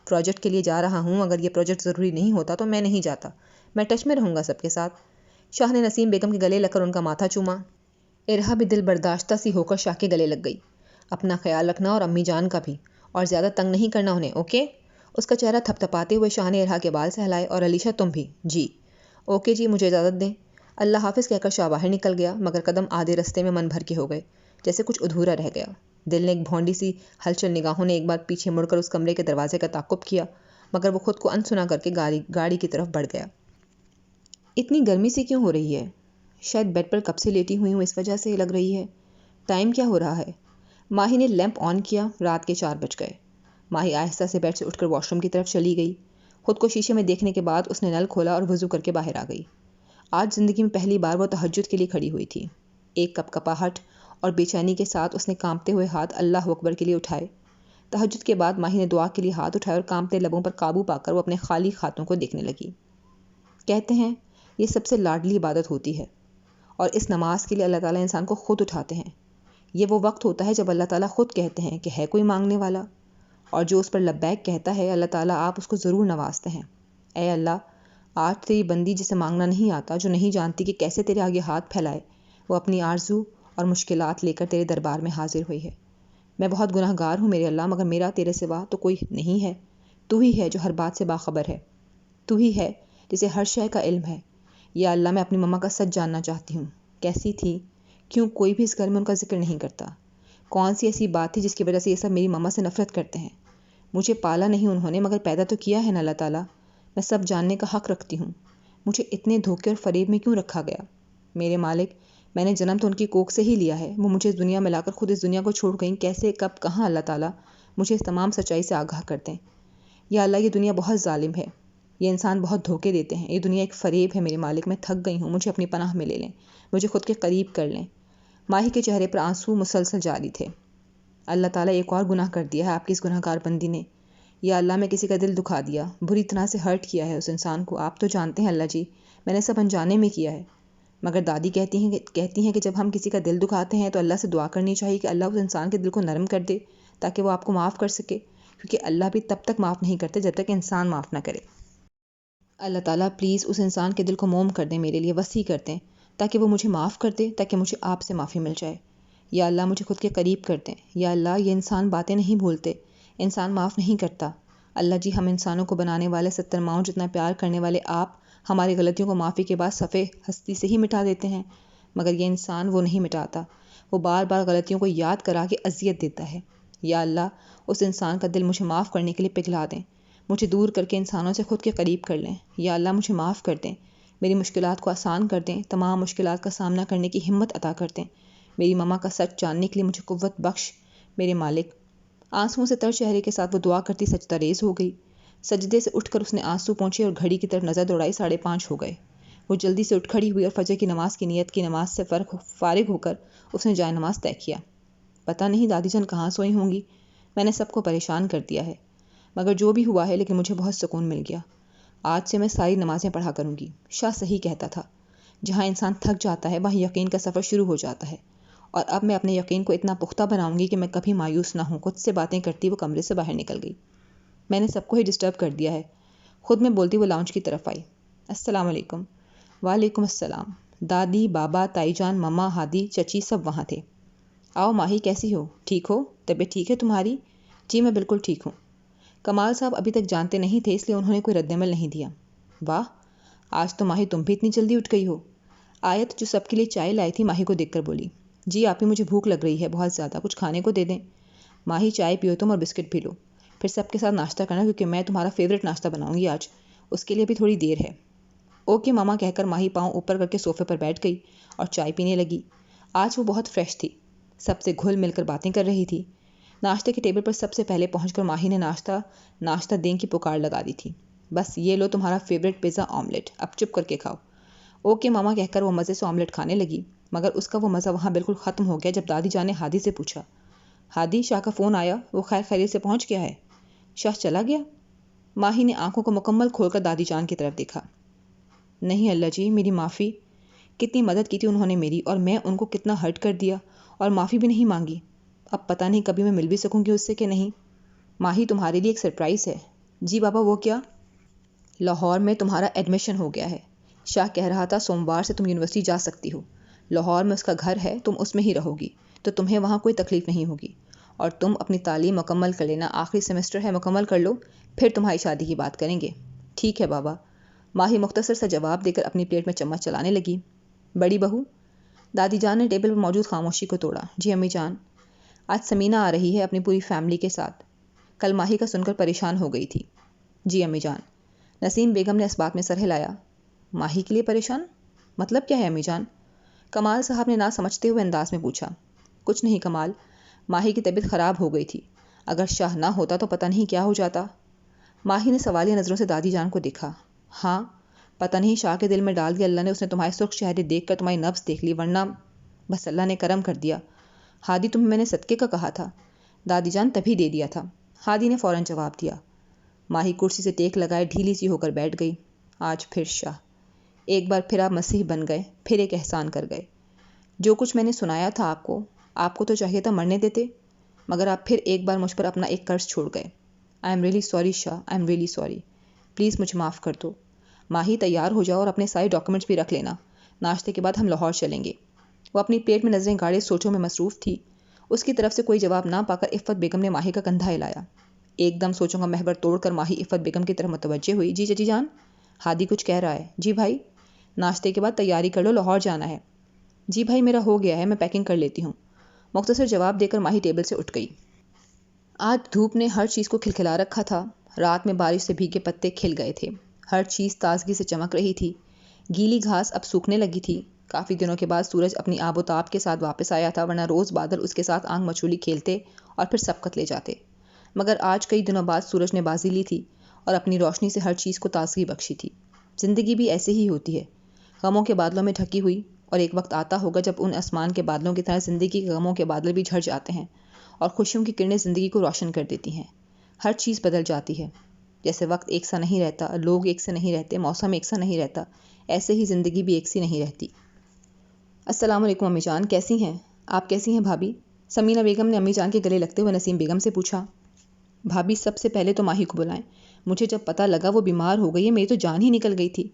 پروجیکٹ کے لیے جا رہا ہوں، اگر یہ پروجیکٹ ضروری نہیں ہوتا تو میں نہیں جاتا، میں ٹچ میں رہوں گا سب کے ساتھ۔ شاہ نے نسیم بیگم کے گلے لگ کر ان کا ماتھا چوما۔ ارہا بھی دل برداشتہ سی ہو کر شاہ کے گلے لگ گئی۔ اپنا خیال رکھنا اور امی جان کا بھی، اور زیادہ تنگ نہیں کرنا انہیں، اوکے؟ اس کا چہرہ تھپ تھپاتے ہوئے شاہ نے ارہا کے بال سہلائے، اور علیشہ تم بھی۔ جی اوکے جی، مجھے اجازت دیں۔ اللہ حافظ کہہ کر شاہ باہر نکل گیا، مگر قدم آدھے رستے میں من بھر کے ہو گئے، جیسے کچھ ادھورا رہ گیا۔ دل نے ایک بھونڈی سی ہلچل نگاہوں نے ایک بار پیچھے مڑ کر اس کمرے کے دروازے کا تعاقب کیا، مگر وہ خود کو انسنا کر کے گاڑی کی طرف بڑھ گیا۔ اتنی گرمی سے کیوں ہو رہی ہے؟ شاید بیڈ پر کب سے لیٹی ہوئی ہوں، اس وجہ سے لگ رہی ہے۔ ٹائم کیا ہو رہا ہے؟ ماہی نے لیمپ آن کیا، رات کے 4 بج گئے۔ ماہی آہستہ سے بیڈ سے اٹھ کر واش روم کی طرف چلی گئی۔ خود کو شیشے میں دیکھنے کے بعد اس نے نل کھولا اور وضو کر کے باہر آ گئی۔ آج زندگی میں پہلی بار وہ تہجد کے لیے کھڑی ہوئی تھی۔ ایک کپکپاہٹ اور بے چینی کے ساتھ اس نے کانپتے ہوئے ہاتھ اللہ اکبر کے لیے اٹھائے۔ تہجد کے بعد ماہی نے دعا کے لیے ہاتھ اٹھائے اور کانپتے لبوں پر قابو پا کر وہ اپنے خالی ہاتھوں کو دیکھنے لگی۔ کہتے ہیں یہ سب سے لاڈلی عبادت ہوتی ہے، اور اس نماز کے لیے اللہ تعالیٰ انسان کو خود اٹھاتے ہیں۔ یہ وہ وقت ہوتا ہے جب اللہ تعالیٰ خود کہتے ہیں کہ ہے کوئی مانگنے والا، اور جو اس پر لبیک کہتا ہے اللہ تعالیٰ آپ اس کو ضرور نوازتے ہیں۔ اے اللہ، آج تیری بندی جسے مانگنا نہیں آتا، جو نہیں جانتی کہ کیسے تیرے آگے ہاتھ پھیلائے، وہ اپنی آرزو اور مشکلات لے کر تیرے دربار میں حاضر ہوئی ہے۔ میں بہت گناہ گار ہوں میرے اللہ، مگر میرا تیرے سوا تو کوئی نہیں ہے۔ تو ہی ہے جو ہر بات سے باخبر ہے، تو ہی ہے جسے ہر شے کا علم ہے۔ یا اللہ، میں اپنی مما کا سچ جاننا چاہتی ہوں، کیسی تھی، کیوں کوئی بھی اس گھر میں ان کا ذکر نہیں کرتا، کون سی ایسی بات تھی جس کی وجہ سے یہ سب میری مما سے نفرت کرتے ہیں۔ مجھے پالا نہیں انہوں نے، مگر پیدا تو کیا ہے نا اللہ تعالیٰ، میں سب جاننے کا حق رکھتی ہوں۔ مجھے اتنے دھوکے اور فریب میں کیوں رکھا گیا؟ میرے مالک، میں نے جنم تو ان کی کوکھ سے ہی لیا ہے، وہ مجھے اس دنیا میں لا کر خود اس دنیا کو چھوڑ گئیں، کیسے، کب، کہاں؟ اللہ تعالیٰ مجھے اس تمام سچائی سے آگاہ کر دیں۔ یا اللہ یہ دنیا بہت ظالم ہے، یہ انسان بہت دھوکے دیتے ہیں، یہ دنیا ایک فریب ہے میرے مالک، میں تھک گئی ہوں، مجھے اپنی پناہ میں لے لیں، مجھے خود کے قریب کر لیں۔ ماہی کے چہرے پر آنسو مسلسل جاری تھے۔ اللہ تعالیٰ ایک اور گناہ کر دیا ہے آپ کی اس گناہ گار بندی نے۔ یا اللہ میں کسی کا دل دکھا دیا، بری طرح سے ہرٹ کیا ہے اس انسان کو، آپ تو جانتے ہیں اللہ جی، میں نے سب انجانے میں کیا ہے۔ مگر دادی کہتی ہیں کہ جب ہم کسی کا دل دکھاتے ہیں تو اللہ سے دعا کرنی چاہیے کہ اللہ اس انسان کے دل کو نرم کر دے تاکہ وہ آپ کو معاف کر سکے، کیونکہ اللہ بھی تب تک معاف نہیں کرتے جب تک انسان معاف نہ کرے۔ اللہ تعالیٰ پلیز اس انسان کے دل کو موم کر دیں، میرے لیے وسیع کر دیں تاکہ وہ مجھے معاف کر دے، تاکہ مجھے آپ سے معافی مل جائے۔ یا اللہ مجھے خود کے قریب کر دیں۔ یا اللہ یہ انسان باتیں نہیں بھولتے، انسان معاف نہیں کرتا۔ اللہ جی ہم انسانوں کو بنانے والے 70 ماؤں جتنا پیار کرنے والے آپ ہماری غلطیوں کو معافی کے بعد صفحے ہستی سے ہی مٹا دیتے ہیں، مگر یہ انسان وہ نہیں مٹاتا، وہ بار بار غلطیوں کو یاد کرا کے اذیت دیتا ہے۔ یا اللہ اس انسان کا دل مجھے معاف کرنے کے لیے پگھلا دیں، مجھے دور کر کے انسانوں سے خود کے قریب کر لیں۔ یا اللہ مجھے معاف کر دیں، میری مشکلات کو آسان کر دیں، تمام مشکلات کا سامنا کرنے کی ہمت عطا کر دیں، میری ماما کا سچ جاننے کے لیے مجھے قوت بخش میرے مالک۔ آنسوؤں سے تر چہرے کے ساتھ وہ دعا کرتی سجدہ ریز ہو گئی۔ سجدے سے اٹھ کر اس نے آنسو پونچھے اور گھڑی کی طرف نظر دوڑائی، 5:30 ہو گئے۔ وہ جلدی سے اٹھ کھڑی ہوئی اور فجر کی نماز کی نیت کی نماز سے فارغ ہو کر اس نے جائے نماز طے کیا۔ پتہ نہیں دادی جان کہاں سوئی ہوں گی، میں نے سب کو پریشان کر دیا ہے، مگر جو بھی ہوا ہے لیکن مجھے بہت سکون مل گیا۔ آج سے میں ساری نمازیں پڑھا کروں گی۔ شاہ صحیح کہتا تھا، جہاں انسان تھک جاتا ہے وہاں یقین کا سفر شروع ہو جاتا ہے، اور اب میں اپنے یقین کو اتنا پختہ بناؤں گی کہ میں کبھی مایوس نہ ہوں۔ خود سے باتیں کرتی وہ کمرے سے باہر نکل گئی۔ میں نے سب کو ہی ڈسٹرب کر دیا ہے، خود میں بولتی وہ لاؤنج کی طرف آئی۔ السلام علیکم۔ وعلیکم السلام۔ دادی، بابا، تائی جان، مما، ہادی، چچی سب وہاں تھے۔ آؤ ماہی کیسی ہو؟ ٹھیک ہو؟ طبیعت ٹھیک ہے تمہاری؟ جی میں بالکل ٹھیک ہوں۔ کمال صاحب ابھی تک جانتے نہیں تھے، اس لیے انہوں نے کوئی رد عمل نہیں دیا۔ واہ، آج تو ماہی تم بھی اتنی جلدی اٹھ گئی ہو۔ آیت جو سب کے لیے چائے لائی تھی ماہی کو دیکھ کر بولی، جی آپ ہی مجھے بھوک لگ رہی ہے بہت زیادہ، کچھ کھانے کو دے دیں؟ ماہی چائے پیو تم اور بسکٹ بھی لو، پھر سب کے ساتھ ناشتہ کرنا کیونکہ میں تمہارا فیوریٹ ناشتہ بناؤں گی آج، اس کے لیے بھی تھوڑی دیر ہے۔ اوکے ماما کہہ کر ماہی پاؤں اوپر کر کے صوفے پر بیٹھ گئی اور چائے پینے لگی۔ آج وہ بہت فریش تھی، سب سے گھل مل کر باتیں کر رہی تھی۔ ناشتے کے ٹیبل پر سب سے پہلے پہنچ کر ماہی نے ناشتہ دیں کی پکار لگا دی تھی، بس یہ لو تمہارا فیوریٹ پیزا آملیٹ، اب چپ کر کے کھاؤ۔ اوکے ماما کہہ کر وہ مزے سے آملیٹ کھانے لگی، مگر اس کا وہ مزہ وہاں بالکل ختم ہو گیا جب دادی جان نے ہادی سے پوچھا، ہادی شاہ کا فون آیا، وہ خیر خیریت سے پہنچ گیا ہے؟ شاہ چلا گیا؟ ماہی نے آنکھوں کو مکمل کھول کر دادی جان کی طرف دیکھا۔ نہیں اللہ جی میری معافی، کتنی مدد کی تھی انہوں نے میری، اور میں ان کو کتنا ہرٹ کر دیا اور معافی بھی نہیں مانگی، اب پتہ نہیں کبھی میں مل بھی سکوں گی اس سے کہ نہیں۔ ماہی تمہارے لیے ایک سرپرائز ہے۔ جی بابا وہ کیا؟ لاہور میں تمہارا ایڈمیشن ہو گیا ہے، شاہ کہہ رہا تھا سوموار سے تم یونیورسٹی جا سکتی ہو، لاہور میں اس کا گھر ہے، تم اس میں ہی رہو گی تو تمہیں وہاں کوئی تکلیف نہیں ہوگی، اور تم اپنی تعلیم مکمل کر لینا، آخری سیمسٹر ہے مکمل کر لو، پھر تمہاری شادی کی بات کریں گے۔ ٹھیک ہے بابا، ماہی مختصر سا جواب دے کر اپنی پلیٹ میں چمچ چلانے لگی۔ بڑی بہو، دادی جان نے ٹیبل پر موجود خاموشی کو توڑا۔ جی امی جان، آج سمینہ آ رہی ہے اپنی پوری فیملی کے ساتھ، کل ماہی کا سن کر پریشان ہو گئی تھی۔ جی امی جان۔ نسیم بیگم نے اس بات میں سر ہلایا۔ ماہی کے لیے پریشان؟ مطلب کیا ہے امی جان؟ کمال صاحب نے نہ سمجھتے ہوئے انداز میں پوچھا۔ کچھ نہیں کمال، ماہی کی طبیعت خراب ہو گئی تھی، اگر شاہ نہ ہوتا تو پتہ نہیں کیا ہو جاتا۔ ماہی نے سوالیہ نظروں سے دادی جان کو دیکھا۔ ہاں پتہ نہیں شاہ کے دل میں ڈال دیا اللہ نے، اس نے تمہارے سرخ چہرے دیکھ کر تمہاری نبض دیکھ لی، ورنہ بس اللہ نے کرم کر دیا۔ ہادی تمہیں میں نے صدقے کا کہا تھا، دادی جان تبھی دے دیا تھا، ہادی نے فوراً جواب دیا۔ ماہی کرسی سے ٹیک لگائے ڈھیلی سی ہو کر بیٹھ گئی۔ آج پھر شاہ، ایک بار پھر آپ مسیح بن گئے، پھر ایک احسان کر گئے۔ جو کچھ میں نے سنایا تھا آپ کو تو چاہیے تھا مرنے دیتے، مگر آپ پھر ایک بار مجھ پر اپنا ایک قرض چھوڑ گئے۔ I am really sorry Shah, I am really sorry, please مجھے معاف کر دو۔ ماہی تیار ہو جاؤ اور اپنے سارے ڈاکیومنٹس بھی رکھ لینا، ناشتے کے بعد ہم لاہور چلیں گے۔ وہ اپنی پلیٹ میں نظریں گاڑے سوچوں میں مصروف تھی۔ اس کی طرف سے کوئی جواب نہ پا کر عفت بیگم نے ماہی کا کندھا ہلایا۔ ایک دم سوچوں کا محور توڑ کر ماہی عفت بیگم کی طرف متوجہ ہوئی۔ جی چچی جان، ہادی کچھ کہہ رہا ہے۔ جی بھائی، ناشتے کے بعد تیاری کر لو، لاہور جانا ہے۔ جی بھائی میرا ہو گیا ہے، میں پیکنگ کر لیتی ہوں، مختصر جواب دے کر ماہی ٹیبل سے اٹھ گئی۔ آج دھوپ نے ہر چیز کو کھلکھلا رکھا تھا، رات میں بارش سے بھیگے پتے کھل گئے تھے، ہر چیز تازگی سے چمک رہی تھی، گیلی گھاس اب سوکھنے لگی تھی، کافی دنوں کے بعد سورج اپنی آب و تاب کے ساتھ واپس آیا تھا، ورنہ روز بادل اس کے ساتھ آنکھ مچولی کھیلتے اور پھر سبقت لے جاتے۔ مگر آج کئی دنوں بعد سورج نے بازی لی تھی اور اپنی روشنی سے ہر چیز کو تازگی بخشی تھی۔ زندگی بھی ایسے ہی ہوتی ہے، غموں کے بادلوں میں ڈھکی ہوئی، اور ایک وقت آتا ہوگا جب ان آسمان کے بادلوں کی طرح زندگی کے غموں کے بادل بھی جھڑ جاتے ہیں اور خوشیوں کی کرنیں زندگی کو روشن کر دیتی ہیں۔ ہر چیز بدل جاتی ہے، جیسے وقت ایک سا نہیں رہتا، لوگ ایک سے نہیں رہتے، موسم ایک سا نہیں رہتا، ایسے ہی زندگی بھی ایک سی نہیں رہتی۔ السلام علیکم امی جان، کیسی ہیں آپ؟ کیسی ہیں بھابھی؟ سمینہ بیگم نے امی جان کے گلے لگتے ہوئے نسیم بیگم سے پوچھا۔ بھابھی سب سے پہلے تو ماہی کو بلائیں، مجھے جب پتہ لگا وہ بیمار ہو گئی ہے میری تو جان ہی نکل گئی تھی۔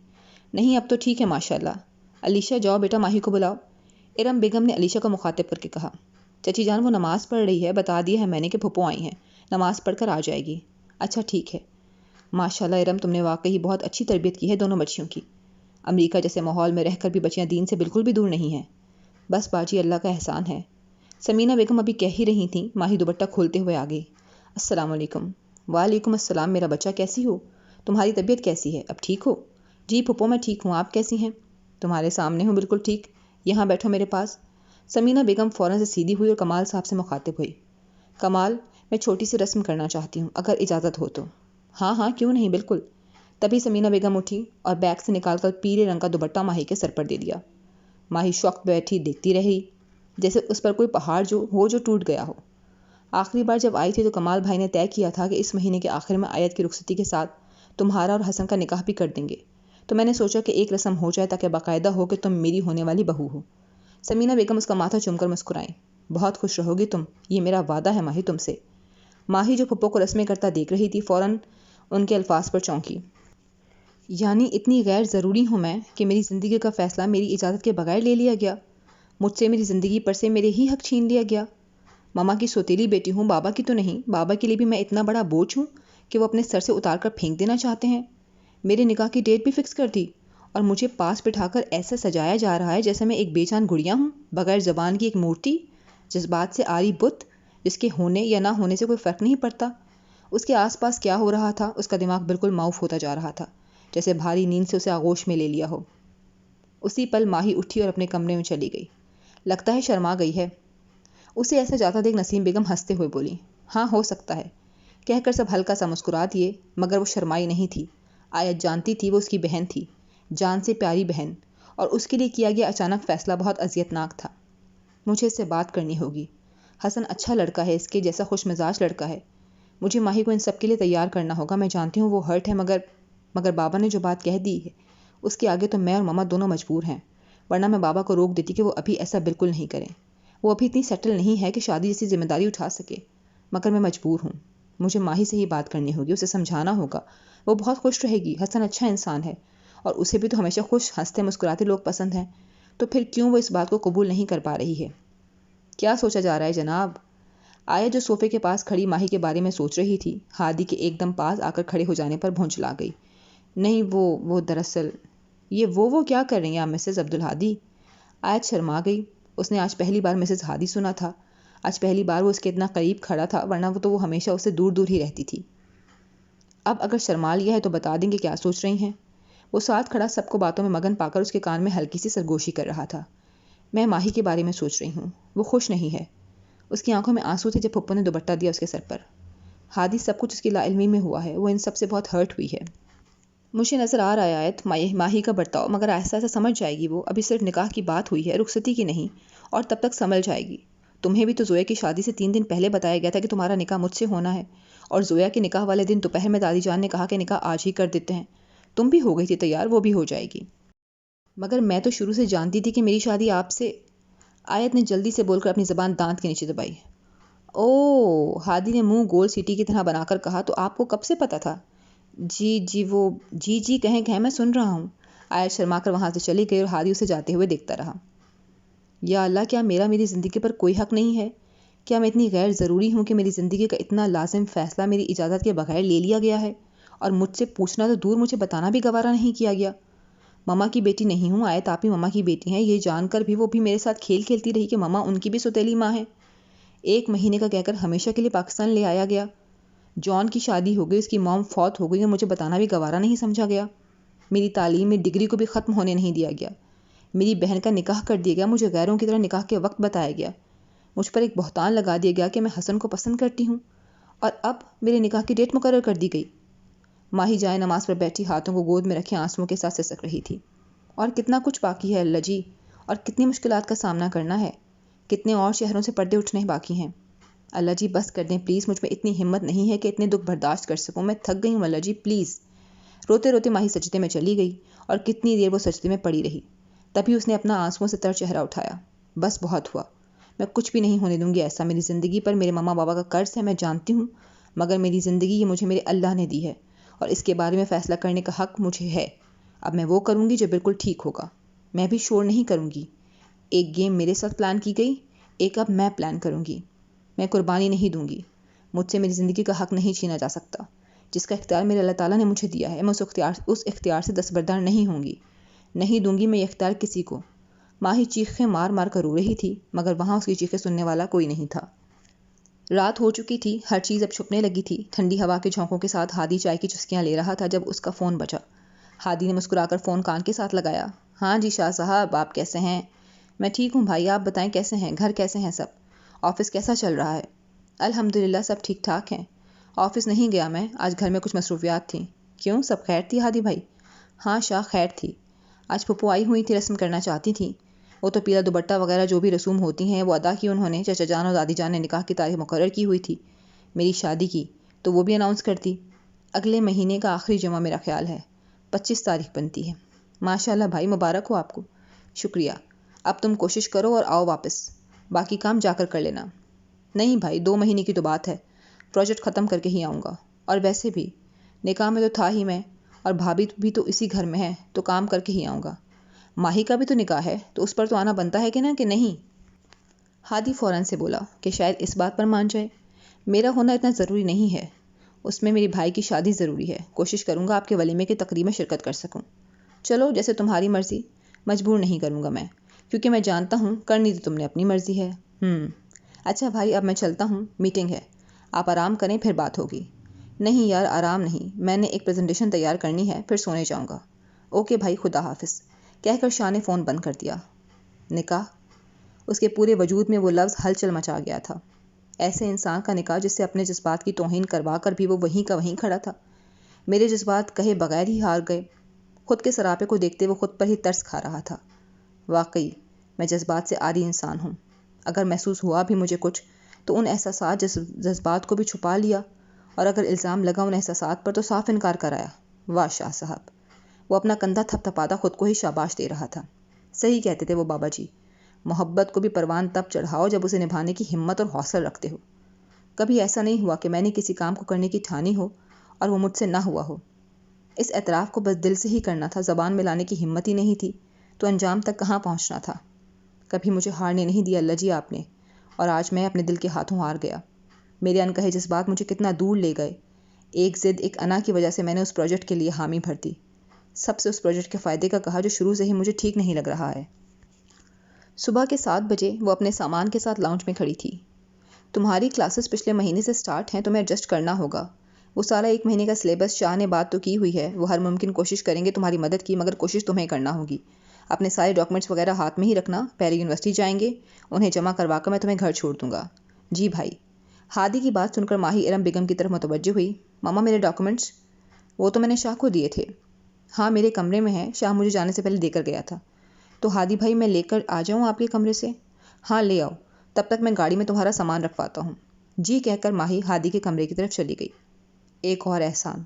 نہیں اب تو ٹھیک ہے ماشاءاللہ۔ علیشہ جاؤ بیٹا ماہی کو بلاؤ، ارم بیگم نے علیشہ کو مخاطب کر کے کہا۔ چچی جان وہ نماز پڑھ رہی ہے، بتا دیا ہے میں نے کہ پھپھو آئی ہیں، نماز پڑھ کر آ جائے گی۔ اچھا ٹھیک ہے۔ ماشاءاللہ ارم تم نے واقعی بہت اچھی تربیت کی ہے دونوں بچیوں کی۔ امریکہ جیسے ماحول میں رہ کر بھی بچیاں دین سے بالکل بھی دور نہیں ہیں۔ بس باجی اللہ کا احسان ہے۔ سمینہ بیگم ابھی کہہ ہی رہی تھیں، ماہی دوپٹہ کھولتے ہوئے آ گئی۔ السلام علیکم۔ وعلیکم السلام میرا بچہ، کیسی ہو؟ تمہاری طبیعت کیسی ہے؟ اب ٹھیک ہو؟ جی پھپھو میں ٹھیک ہوں، آپ کیسی ہیں؟ تمہارے سامنے ہوں بالکل ٹھیک، یہاں بیٹھو میرے پاس۔ سمینہ بیگم فوراً سے سیدھی ہوئی اور کمال صاحب سے مخاطب ہوئی۔ کمال میں چھوٹی سی رسم کرنا چاہتی ہوں اگر اجازت ہو تو۔ ہاں ہاں کیوں نہیں، بالکل۔ تبھی سمینہ بیگم اٹھی اور بیگ سے نکال کر پیلے رنگ کا دوپٹہ ماہی کے سر پر دے دیا۔ ماہی شوق بیٹھی دیکھتی رہی، جیسے اس پر کوئی پہاڑ جو ٹوٹ گیا ہو۔ آخری بار جب آئی تھی تو کمال بھائی نے طے کیا تھا کہ اس مہینے کے آخر میں آیت کی رخصتی کے ساتھ تمہارا اور حسن کا نکاح بھی کر دیں گے، تو میں نے سوچا کہ ایک رسم ہو جائے تاکہ باقاعدہ ہو کہ تم میری ہونے والی بہو ہو۔ سمینہ بیگم اس کا ماتھا چوم کر مسکرائیں۔ بہت خوش رہو گی تم، یہ میرا وعدہ ہے ماہی تم سے۔ ماہی جو پھپھو کو رسمیں کرتا دیکھ رہی تھی فوراً ان کے الفاظ پر چونکی۔ یعنی اتنی غیر ضروری ہوں میں کہ میری زندگی کا فیصلہ میری اجازت کے بغیر لے لیا گیا؟ مجھ سے میری زندگی پر سے میرے ہی حق چھین لیا گیا؟ ماما کی سوتیلی بیٹی ہوں، بابا کی تو نہیں۔ بابا کے لیے بھی میں اتنا بڑا بوجھ ہوں کہ وہ اپنے سر سے اتار کر پھینک دینا چاہتے ہیں؟ میرے نکاح کی ڈیٹ بھی فکس کر دی اور مجھے پاس بٹھا کر ایسا سجایا جا رہا ہے جیسے میں ایک بے جان گڑیا ہوں، بغیر زبان کی ایک مورتی، جذبات سے آری بت جس کے ہونے یا نہ ہونے سے کوئی فرق نہیں پڑتا۔ اس کے آس پاس کیا ہو رہا تھا اس کا دماغ بالکل معاف ہوتا جا رہا تھا، جیسے بھاری نیند سے اسے آغوش میں لے لیا ہو۔ اسی پل ماہی اٹھی اور اپنے کمرے میں چلی گئی۔ لگتا ہے شرما گئی ہے۔ اسے ایسا جاتا دیکھ نسیم بیگم ہنستے ہوئے بولی، ہاں ہو سکتا ہے، کہہ کر سب ہلکا سا مسکرا دیے، مگر وہ شرمائی نہیں تھی۔ آیت جانتی تھی وہ اس کی بہن تھی، جان سے پیاری بہن، اور اس کے لیے کیا گیا اچانک فیصلہ بہت اذیت ناک تھا۔ مجھے اس سے بات کرنی ہوگی، حسن اچھا لڑکا ہے، اس کے جیسا خوش مزاج لڑکا ہے، مجھے ماہی کو ان سب کے لیے تیار کرنا ہوگا۔ میں جانتی ہوں وہ ہرٹ ہے، مگر بابا نے جو بات کہہ دی ہے اس کے آگے تو میں اور ماما دونوں مجبور ہیں، ورنہ میں بابا کو روک دیتی کہ وہ ابھی ایسا بالکل نہیں کریں۔ وہ ابھی اتنی سیٹل نہیں ہے کہ شادی جیسی ذمہ داری اٹھا سکے، مگر میں مجبور ہوں۔ مجھے ماہی سے ہی بات کرنی ہوگی، اسے سمجھانا ہوگا، وہ بہت خوش رہے گی، حسن اچھا انسان ہے اور اسے بھی تو ہمیشہ خوش ہنستے مسکراتے لوگ پسند ہیں، تو پھر کیوں وہ اس بات کو قبول نہیں کر پا رہی ہے؟ کیا سوچا جا رہا ہے جناب؟ آیا جو صوفے کے پاس کھڑی ماہی کے بارے میں سوچ رہی تھی، ہادی کے ایک دم پاس آ کر کھڑے ہو جانے پر بھونچلا گئی۔ نہیں وہ دراصل یہ وہ کیا کر رہی ہیں آپ مسز عبدالہادی؟ آیت شرما گئی، اس نے آج پہلی بار مسز ہادی سنا تھا، آج پہلی بار وہ اس کے اتنا قریب کھڑا تھا، ورنہ وہ ہمیشہ اس سے دور دور ہی رہتی تھی۔ اب اگر شرما لیا ہے تو بتا دیں کہ کیا سوچ رہی ہیں؟ وہ ساتھ کھڑا سب کو باتوں میں مگن پا کر اس کے کان میں ہلکی سی سرگوشی کر رہا تھا۔ میں ماہی کے بارے میں سوچ رہی ہوں، وہ خوش نہیں ہے۔ اس کی آنکھوں میں آنسو تھے جب پھپھو نے دوپٹہ دیا اس کے سر پر۔ ہادی سب کچھ اس کی لا علمی میں ہوا ہے، وہ ان سب سے بہت ہرٹ ہوئی ہے۔ مجھے نظر آ رہا ہے آیت ماہی کا برتاؤ، مگر ایسا سمجھ جائے گی، وہ ابھی صرف نکاح کی بات ہوئی ہے، رخصتی کی نہیں، اور تب تک سنبھل جائے گی۔ تمہیں بھی تو زویا کی شادی سے 3 دن پہلے بتایا گیا تھا کہ تمہارا نکاح مجھ سے ہونا ہے، اور زویا کے نکاح والے دن دوپہر میں دادی جان نے کہا کہ نکاح آج ہی کر دیتے ہیں۔ تم بھی ہو گئی تھی تیار، وہ بھی ہو جائے گی۔ مگر میں تو شروع سے جانتی تھی کہ میری شادی آپ سے۔ آیت نے جلدی سے بول کر اپنی زبان دانت کے نیچے دبائی۔ او، ہادی نے منہ گول سیٹی کی طرح بنا کر کہا، تو آپ کو کب سے پتا تھا؟ جی کہیں میں سن رہا ہوں۔ آیت شرما کر وہاں سے چلی گئی اور ہادی اسے جاتے ہوئے دیکھتا رہا۔ یا اللہ، کیا میری زندگی پر کوئی حق نہیں ہے؟ کیا میں اتنی غیر ضروری ہوں کہ میری زندگی کا اتنا لازم فیصلہ میری اجازت کے بغیر لے لیا گیا ہے، اور مجھ سے پوچھنا تو دور مجھے بتانا بھی گوارا نہیں کیا گیا؟ ماما کی بیٹی نہیں ہوں آیت، آپ ہی ماما کی بیٹی ہیں، یہ جان کر بھی وہ بھی میرے ساتھ کھیل کھیلتی رہی کہ ماما ان کی بھی سوتیلی ماں ہے۔ 1 مہینے کا کہہ کر ہمیشہ کے لیے پاکستان لے آیا گیا۔ جان کی شادی ہو گئی، اس کی موم فوت ہو گئی اور مجھے بتانا بھی گوارا نہیں سمجھا گیا۔ میری تعلیم میں ڈگری کو بھی ختم ہونے نہیں دیا گیا۔ میری بہن کا نکاح کر دیا گیا، مجھے غیروں کی طرح نکاح کے وقت بتایا گیا، مجھ پر ایک بہتان لگا دیا گیا کہ میں حسن کو پسند کرتی ہوں، اور اب میرے نکاح کی ڈیٹ مقرر کر دی گئی۔ ماہی جائے نماز پر بیٹھی ہاتھوں کو گود میں رکھے آنسوؤں کے ساتھ سسک رہی تھی۔ اور کتنا کچھ باقی ہے اللہ جی، اور کتنی مشکلات کا سامنا کرنا ہے، کتنے اور شہروں سے پردے اٹھنے باقی ہیں۔ اللہ جی بس کر دیں پلیز، مجھ میں اتنی ہمت نہیں ہے کہ اتنے دکھ برداشت کر سکوں، میں تھک گئی ہوں اللہ جی پلیز۔ روتے روتے ماہی سجدے میں چلی گئی اور کتنی دیر وہ سجدے میں پڑی رہی۔ تبھی اس نے اپنا آنسوؤں سے تر چہرہ اٹھایا۔ بس بہت ہوا، میں کچھ بھی نہیں ہونے دوں گی ایسا، میری زندگی پر میرے ماما بابا کا قرض ہے میں جانتی ہوں، مگر میری زندگی یہ مجھے میرے اللہ نے دی ہے، اور اس کے بارے میں فیصلہ کرنے کا حق مجھے ہے۔ اب میں وہ کروں گی جو بالکل ٹھیک ہوگا، میں بھی شور نہیں کروں گی۔ ایک گیم میرے ساتھ پلان کی گئی، ایک اب میں پلان کروں گی۔ میں قربانی نہیں دوں گی، مجھ سے میری زندگی کا حق نہیں چھینا جا سکتا، جس کا اختیار میرے اللہ تعالیٰ نے مجھے دیا ہے، میں اس اختیار سے دستبردار نہیں ہوں گی، نہیں دوں گی میں یہ اختیار کسی کو۔ ماہی چیخیں مار مار کر رو رہی تھی، مگر وہاں اس کی چیخیں سننے والا کوئی نہیں تھا۔ رات ہو چکی تھی، ہر چیز اب چھپنے لگی تھی۔ ٹھنڈی ہوا کے جھونکوں کے ساتھ ہادی چائے کی چسکیاں لے رہا تھا جب اس کا فون بجا۔ ہادی نے مسکرا کر فون کان کے ساتھ لگایا۔ ہاں جی شاہ صاحب، آپ کیسے ہیں؟ میں ٹھیک ہوں بھائی، آپ بتائیں کیسے ہیں، گھر کیسے ہیں سب، آفس کیسا چل رہا ہے؟ الحمدللہ سب ٹھیک ٹھاک ہیں۔ آفس نہیں گیا میں، آج گھر میں کچھ مصروفیات تھیں۔ کیوں، سب خیر تھی ہادی بھائی؟ ہاں شاہ خیر تھی، آج پھپھو آئی ہوئی تھی، رسم کرنا چاہتی تھیں، وہ تو پیلا دوپٹہ وغیرہ جو بھی رسوم ہوتی ہیں وہ ادا کی انہوں نے۔ چچا جان اور دادی جان نے نکاح کی تاریخ مقرر کی ہوئی تھی، میری شادی کی تو وہ بھی اناؤنس کرتی۔ اگلے مہینے کا آخری جمعہ میرا خیال ہے، 25 تاریخ بنتی ہے۔ ماشاءاللہ بھائی، مبارک ہو آپ کو۔ شکریہ، اب تم کوشش کرو اور آؤ واپس، باقی کام جا کر لینا۔ نہیں بھائی، 2 مہینے کی تو بات ہے، پروجیکٹ ختم کر کے ہی آؤں گا، اور ویسے بھی نکاح میں تو تھا ہی میں، اور بھابھی بھی تو اسی گھر میں ہے، تو کام کر کے ہی آؤں گا۔ ماہی کا بھی تو نکاح ہے، تو اس پر تو آنا بنتا ہے کہ نہیں؟ ہادی فوراً سے بولا کہ شاید اس بات پر مان جائے۔ میرا ہونا اتنا ضروری نہیں ہے، اس میں میری بھائی کی شادی ضروری ہے، کوشش کروں گا آپ کے ولیمے کی تقریب میں شرکت کر سکوں۔ چلو جیسے تمہاری مرضی، مجبور نہیں کروں گا میں، کیونکہ میں جانتا ہوں کرنی تو تم نے اپنی مرضی ہے۔ اچھا بھائی، اب میں چلتا ہوں، میٹنگ ہے، آپ آرام کریں پھر بات ہوگی۔ نہیں یار آرام نہیں، میں نے ایک پریزنٹیشن تیار کرنی ہے، پھر سونے جاؤں گا۔ اوکے بھائی، خدا حافظ، کہہ کر شاہ نے فون بند کر دیا۔ نکاح، اس کے پورے وجود میں وہ لفظ ہلچل مچا گیا تھا۔ ایسے انسان کا نکاح جس سے اپنے جذبات کی توہین کروا کر بھی وہ وہیں کا وہیں کھڑا تھا۔ میرے جذبات کہے بغیر ہی ہار گئے، خود کے سراپے کو دیکھتے وہ خود پر ہی ترس کھا رہا تھا۔ واقعی میں جذبات سے عاری انسان ہوں، اگر محسوس ہوا بھی مجھے کچھ تو ان احساسات جذبات کو بھی چھپا لیا، اور اگر الزام لگا ان احساسات پر تو صاف انکار کرایا۔ واہ شاہ صاحب، وہ اپنا کندھا تھپ تھپاتا خود کو ہی شاباش دے رہا تھا۔ صحیح کہتے تھے وہ بابا جی، محبت کو بھی پروان تب چڑھاؤ جب اسے نبھانے کی ہمت اور حوصلہ رکھتے ہو۔ کبھی ایسا نہیں ہوا کہ میں نے کسی کام کو کرنے کی ٹھانی ہو اور وہ مجھ سے نہ ہوا ہو۔ اس اعتراف کو بس دل سے ہی کرنا تھا، زبان میں لانے کی ہمت ہی نہیں تھی، تو انجام تک کہاں پہنچنا تھا۔ کبھی مجھے ہارنے نہیں دیا اللہ جی آپ نے، اور آج میں اپنے دل کے ہاتھوں ہار گیا۔ میرے انکہے جذبات مجھے کتنا دور لے گئے۔ ایک ضد، ایک انا کی وجہ سے میں نے اس پروجیکٹ کے لیے حامی بھر دی، سب سے اس پروجیکٹ کے فائدے کا کہا جو شروع سے ہی مجھے ٹھیک نہیں لگ رہا ہے۔ صبح کے 7 بجے وہ اپنے سامان کے ساتھ لاؤنج میں کھڑی تھی۔ تمہاری کلاسز پچھلے مہینے سے سٹارٹ ہیں، تمہیں ایڈجسٹ کرنا ہوگا۔ وہ سارا 1 مہینے کا سلیبس شاہ نے بات تو کی ہوئی ہے، وہ ہر ممکن کوشش کریں گے تمہاری مدد کی، مگر کوشش تمہیں کرنا ہوگی۔ اپنے سارے ڈاکومنٹس وغیرہ ہاتھ میں ہی رکھنا، پہلے یونیورسٹی جائیں گے، انہیں جمع کروا کر میں تمہیں گھر چھوڑ دوں گا۔ جی بھائی۔ ہادی کی بات سن کر ماہی ارم بیگم کی طرف متوجہ ہوئی۔ ماما میرے ڈاکومنٹس؟ وہ تو میں نے شاہ کو دیے تھے۔ ہاں میرے کمرے میں ہیں، شاہ مجھے جانے سے پہلے دے کر گیا تھا۔ تو ہادی بھائی میں لے کر آ جاؤں آپ کے کمرے سے؟ ہاں لے آؤ، تب تک میں گاڑی میں تمہارا سامان رکھواتا ہوں۔ جی کہہ کر ماہی ہادی کے کمرے کی طرف چلی گئی۔ ایک اور احسان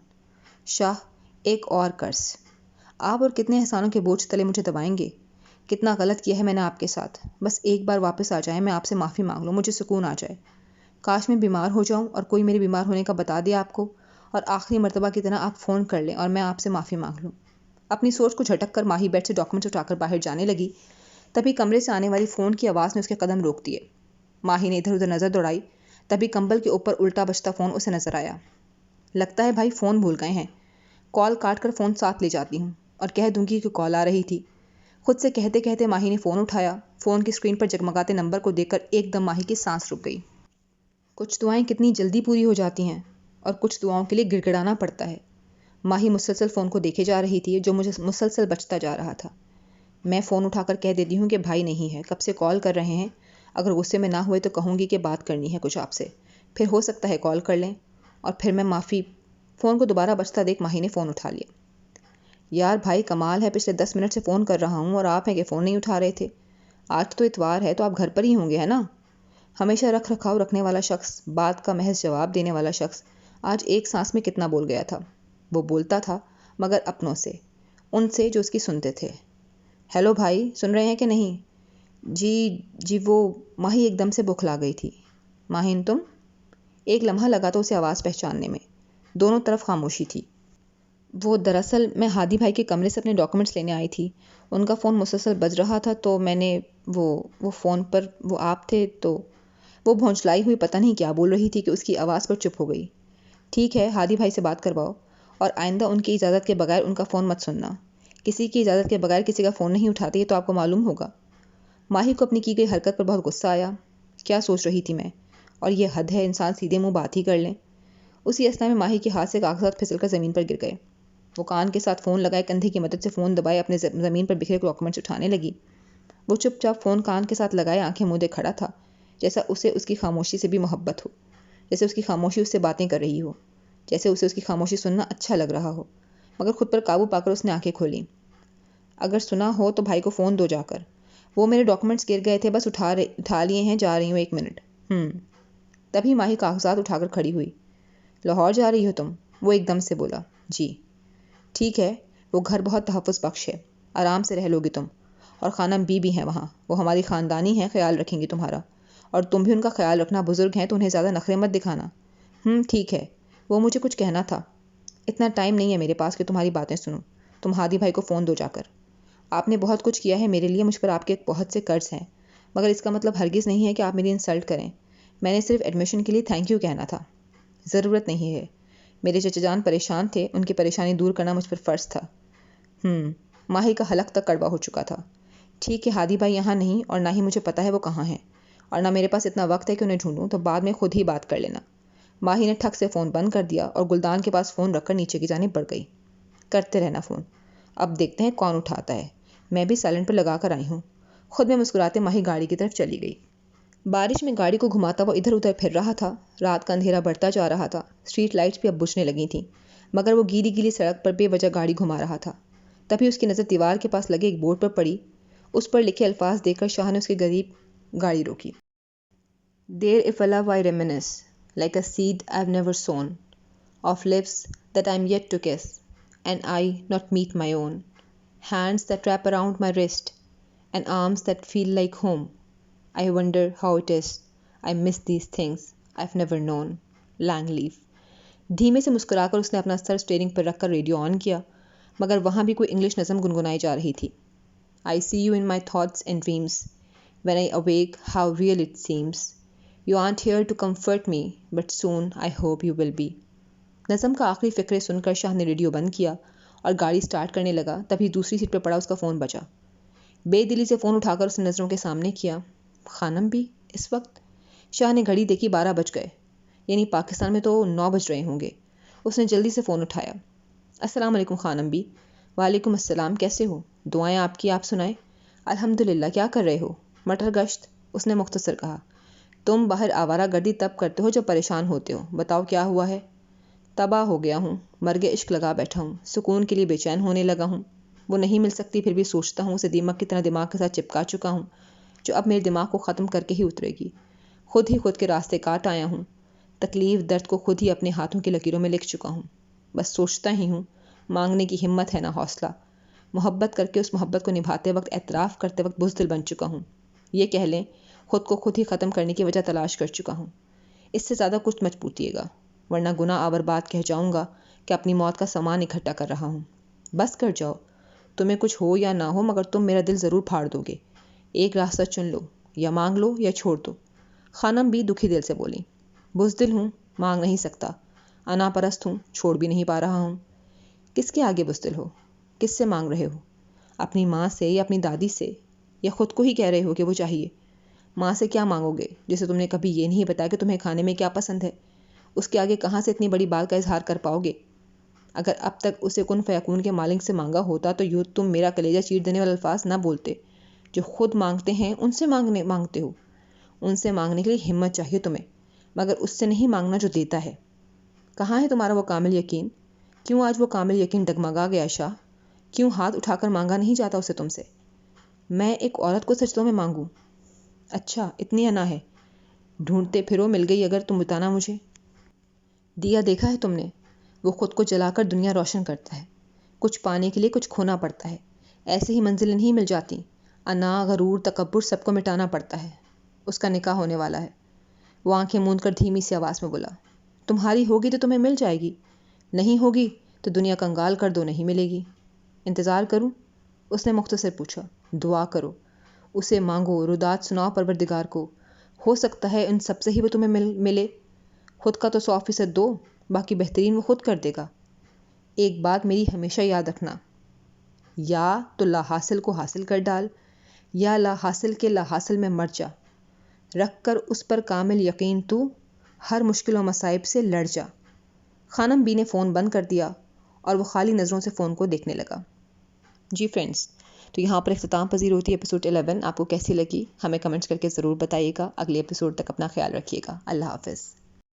شاہ، ایک اور قرض، آپ اور کتنے احسانوں کے بوجھ تلے مجھے دبائیں گے؟ کتنا غلط کیا ہے میں نے آپ کے ساتھ، بس ایک بار واپس آ جائیں، میں آپ سے معافی مانگ لوں، مجھے سکون آ جائے۔ کاش میں بیمار ہو جاؤں اور کوئی میرے بیمار ہونے کا بتا دے آپ کو، اور آخری مرتبہ کی طرح آپ فون کر لیں اور میں آپ سے معافی مانگ لوں۔ اپنی سوچ کو جھٹک کر ماہی بیڈ سے ڈاکومنٹس اٹھا کر باہر جانے لگی، تبھی کمرے سے آنے والی فون کی آواز نے اس کے قدم روک دیے۔ ماہی نے ادھر ادھر نظر دوڑائی، تبھی کمبل کے اوپر الٹا بجتا فون اسے نظر آیا۔ لگتا ہے بھائی فون بھول گئے ہیں، کال کاٹ کر فون ساتھ لے جاتی ہوں اور کہہ دوں گی کہ کال آ رہی تھی۔ خود سے کہتے کہتے ماہی نے فون اٹھایا۔ فون کی اسکرین پر جگمگاتے نمبر کو دیکھ کر ایک دم ماہی کی سانس رک گئی۔ کچھ دعائیں کتنی جلدی پوری ہو جاتی ہیں، اور کچھ دعاؤں کے لیے گڑ گڑانا پڑتا ہے۔ ماہی مسلسل فون کو دیکھے جا رہی تھی جو مجھے مسلسل بجتا جا رہا تھا۔ میں فون اٹھا کر کہہ دیتی ہوں کہ بھائی نہیں ہے، کب سے کال کر رہے ہیں، اگر غصے میں نہ ہوئے تو کہوں گی کہ بات کرنی ہے کچھ آپ سے، پھر ہو سکتا ہے کال کر لیں، اور پھر میں معافی۔ فون کو دوبارہ بجتا دیکھ ماہی نے فون اٹھا لیا۔ یار بھائی کمال ہے، پچھلے 10 منٹ سے فون کر رہا ہوں اور آپ ہیں کہ فون نہیں اٹھا رہے تھے۔ آج تو اتوار ہے تو آپ گھر پر ہی ہوں گے، ہے نا؟ ہمیشہ رکھ رکھاؤ رکھنے والا شخص، بات کا محض جواب دینے والا شخص، آج ایک سانس میں کتنا بول گیا تھا۔ وہ بولتا تھا مگر اپنوں سے، ان سے جو اس کی سنتے تھے۔ ہیلو بھائی، سن رہے ہیں کہ نہیں؟ جی وہ ماہی ایک دم سے بوکھلا گئی تھی۔ ماہین تم؟ ایک لمحہ لگا تو اسے آواز پہچاننے میں۔ دونوں طرف خاموشی تھی۔ وہ دراصل میں ہادی بھائی کے کمرے سے اپنے ڈاکومنٹس لینے آئی تھی، ان کا فون مسلسل بج رہا تھا تو میں نے وہ فون پر وہ آپ تھے تو وہ بھونچلائی ہوئی پتہ نہیں کیا بول رہی تھی کہ اس کی آواز پر چپ ہو گئی۔ ٹھیک ہے، ہادی بھائی سے بات کرواؤ، اور آئندہ ان کی اجازت کے بغیر ان کا فون مت سننا۔ کسی کی اجازت کے بغیر کسی کا فون نہیں اٹھاتے، یہ تو آپ کو معلوم ہوگا۔ ماہی کو اپنی کی گئی حرکت پر بہت غصہ آیا۔ کیا سوچ رہی تھی میں؟ اور یہ حد ہے، انسان سیدھے منہ بات ہی کر لیں۔ اسی اثنا میں ماہی کے ہاتھ سے کاغذات پھسل کر زمین پر گر گئے۔ وہ کان کے ساتھ فون لگائے، کندھے کی مدد سے فون دبائے اپنے زمین پر بکھرے ڈاکومنٹس اٹھانے لگی۔ وہ چپ چاپ فون کان کے ساتھ لگائے آنکھیں مودے کھڑا تھا، جیسا اسے اس کی خاموشی سے بھی محبت ہو، جیسے اس کی خاموشی اس سے باتیں کر رہی ہو، جیسے اسے اس کی خاموشی سننا اچھا لگ رہا ہو۔ مگر خود پر قابو پا کر اس نے آنکھیں کھولیں۔ اگر سنا ہو تو بھائی کو فون دو جا کر۔ وہ میرے ڈاکومنٹس گر گئے تھے، بس اٹھا لیے ہیں، جا رہی ہوں، 1 منٹ۔ تبھی ماہی کاغذات اٹھا کر کھڑی ہوئی۔ لاہور جا رہی ہو تم؟ وہ ایک دم سے بولا۔ جی۔ ٹھیک ہے، وہ گھر بہت تحفظ بخش ہے، آرام سے رہ لوگی تم، اور خانم بی بھی ہیں وہاں، وہ ہماری خاندانی ہیں، خیال رکھیں گی تمہارا، اور تم بھی ان کا خیال رکھنا، بزرگ ہیں تو انہیں زیادہ نخرے مت دکھانا۔ ٹھیک ہے، وہ مجھے کچھ کہنا تھا۔ اتنا ٹائم نہیں ہے میرے پاس کہ تمہاری باتیں سنوں، تم ہادی بھائی کو فون دو جا کر۔ آپ نے بہت کچھ کیا ہے میرے لیے، مجھ پر آپ کے بہت سے قرض ہیں، مگر اس کا مطلب ہرگز نہیں ہے کہ آپ میری انسلٹ کریں۔ میں نے صرف ایڈمیشن کے لیے تھینک یو کہنا تھا۔ ضرورت نہیں ہے، میرے چچا جان پریشان تھے، ان کی پریشانی دور کرنا مجھ پر فرض تھا۔ ماہی کا حلق تک کڑوا ہو چکا تھا۔ ٹھیک ہے، ہادی بھائی یہاں نہیں، اور نہ ہی مجھے پتا ہے وہ کہاں ہیں، اور نہ میرے پاس اتنا وقت ہے کہ انہیں ڈھونڈوں، تو بعد میں خود ہی بات کر لینا۔ ماہی نے ٹھک سے فون بند کر دیا اور گلدان کے پاس فون رکھ کر نیچے کی جانب بڑھ گئی۔ کرتے رہنا فون، اب دیکھتے ہیں کون اٹھاتا ہے، میں بھی سائلنٹ پر لگا کر آئی ہوں۔ خود میں مسکراتے ماہی گاڑی کی طرف چلی گئی۔ بارش میں گاڑی کو گھماتا وہ ادھر ادھر پھر رہا تھا۔ رات کا اندھیرا بڑھتا جا رہا تھا، اسٹریٹ لائٹس بھی اب بجھنے لگی تھیں، مگر وہ گیلی گیلی سڑک پر بے وجہ گاڑی گھما رہا تھا۔ تبھی اس کی نظر دیوار کے پاس لگے ایک بورڈ پر پڑی۔ اس پر لکھے الفاظ دیکھ کر شاہ نے اس کے قریب گاڑی روکی۔ There if a love I reminisce, like a seed I've never sown, of lips that I'm yet to kiss, and I not meet my own, hands that wrap around my wrist, and arms that feel like home. I wonder how it is I miss these things I've never known. Langleaf. دھیمے سے مسکرا کر اس نے اپنا سر steering پر رکھ کر radio آن کیا، مگر وہاں بھی کوئی انگلش نظم گنگنائی جا رہی تھی۔ I see you in my thoughts and dreams. When I awake, how real it seems. You aren't here to comfort me, but soon I hope you will be. نظم کا آخری فقرے سن کر شاہ نے ریڈیو بند کیا اور گاڑی سٹارٹ کرنے لگا، تبھی دوسری سیٹ پر پڑا اس کا فون بجا۔ بے دلی سے فون اٹھا کر اس نے نظروں کے سامنے کیا۔ خانم بھی اس وقت؟ شاہ نے گھڑی دیکھی، 12 بج گئے، یعنی پاکستان میں تو 9 بج رہے ہوں گے۔ اس نے جلدی سے فون اٹھایا۔ السلام علیکم خانم بھی۔ وعلیکم السلام، کیسے ہو؟ دعائیں آپ کی، آپ سنائیں؟ الحمدللہ، کیا کر رہے ہو؟ مٹر گشت، اس نے مختصر کہا۔ تم باہر آوارہ گردی تب کرتے ہو جب پریشان ہوتے ہو، بتاؤ کیا ہوا ہے؟ تباہ ہو گیا ہوں، مرگ عشق لگا بیٹھا ہوں، سکون کے لیے بے چین ہونے لگا ہوں۔ وہ نہیں مل سکتی، پھر بھی سوچتا ہوں، اسے دیمک کی طرح دماغ کے ساتھ چپکا چکا ہوں، جو اب میرے دماغ کو ختم کر کے ہی اترے گی۔ خود ہی خود کے راستے کاٹ آیا ہوں، تکلیف درد کو خود ہی اپنے ہاتھوں کی لکیروں میں لکھ چکا ہوں۔ بس سوچتا ہی ہوں، مانگنے کی ہمت ہے نہ حوصلہ۔ محبت کر کے اس محبت کو نبھاتے وقت، اعتراف کرتے وقت بزدل بن چکا ہوں۔ یہ کہہ لیں، خود کو خود ہی ختم کرنے کی وجہ تلاش کر چکا ہوں۔ اس سے زیادہ کچھ مت پوچھیے گا، ورنہ گناہ آور بات کہہ جاؤں گا کہ اپنی موت کا سامان اکٹھا کر رہا ہوں۔ بس کر جاؤ، تمہیں کچھ ہو یا نہ ہو، مگر تم میرا دل ضرور پھاڑ دو گے۔ ایک راستہ چن لو، یا مانگ لو یا چھوڑ دو۔ خانم بھی دکھی دل سے بولی۔ بزدل ہوں، مانگ نہیں سکتا، انا پرست ہوں، چھوڑ بھی نہیں پا رہا ہوں۔ کس کے آگے بزدل ہو؟ کس سے مانگ رہے ہو؟ اپنی ماں سے یا اپنی دادی سے، یا خود کو ہی کہہ رہے ہو کہ وہ چاہیے؟ ماں سے کیا مانگو گے جسے تم نے کبھی یہ نہیں بتایا کہ تمہیں کھانے میں کیا پسند ہے؟ اس کے آگے کہاں سے اتنی بڑی بات کا اظہار کر پاؤ گے؟ اگر اب تک اسے کن فیکون کے مالک سے مانگا ہوتا تو یوں تم میرا کلیجہ چیر دینے والے الفاظ نہ بولتے جو خود مانگتے ہیں ان سے مانگتے ہو۔ ان سے مانگنے کے لیے ہمت چاہیے تمہیں، مگر اس سے نہیں مانگنا جو دیتا ہے۔ کہاں ہے تمہارا وہ کامل یقین؟ کیوں آج وہ کامل یقین ڈگمگا گیا شاہ؟ کیوں ہاتھ اٹھا کر مانگا نہیں جاتا اسے تم سے؟ میں ایک عورت کو سجدوں میں مانگوں؟ اچھا اتنی انا ہے، ڈھونڈتے پھرو مل گئی اگر تم بتانا مجھے۔ دیا دیکھا ہے تم نے؟ وہ خود کو جلا کر دنیا روشن کرتا ہے۔ کچھ پانے کے لیے کچھ کھونا پڑتا ہے، ایسے ہی منزلیں نہیں مل جاتی۔ انا، غرور، تکبر سب کو مٹانا پڑتا ہے۔ اس کا نکاح ہونے والا ہے۔ وہ آنکھیں موند کر دھیمی سی آواز میں بولا، تمہاری ہوگی تو تمہیں مل جائے گی، نہیں ہوگی تو دنیا کنگال کر دو، نہیں ملے گی۔ انتظار کروں؟ اس نے مختصر پوچھا۔ دعا کرو، اسے مانگو، رودات سناؤ پروردگار کو، ہو سکتا ہے ان سب سے ہی وہ تمہیں ملے۔ خود کا تو 100% دو، باقی بہترین وہ خود کر دے گا۔ ایک بات میری ہمیشہ یاد رکھنا، یا تو لا حاصل کو حاصل کر ڈال، یا لا حاصل کے لا حاصل میں مر جا۔ رکھ کر اس پر کامل یقین تو ہر مشکل و مصائب سے لڑ جا۔ خانم بی نے فون بند کر دیا اور وہ خالی نظروں سے فون کو دیکھنے لگا۔ جی فرینڈس، تو یہاں پر اختتام پذیر ہوتی ہے ایپیسوڈ 11۔ آپ کو کیسی لگی ہمیں کمنٹس کر کے ضرور بتائیے گا۔ اگلے ایپیسوڈ تک اپنا خیال رکھیے گا۔ اللہ حافظ۔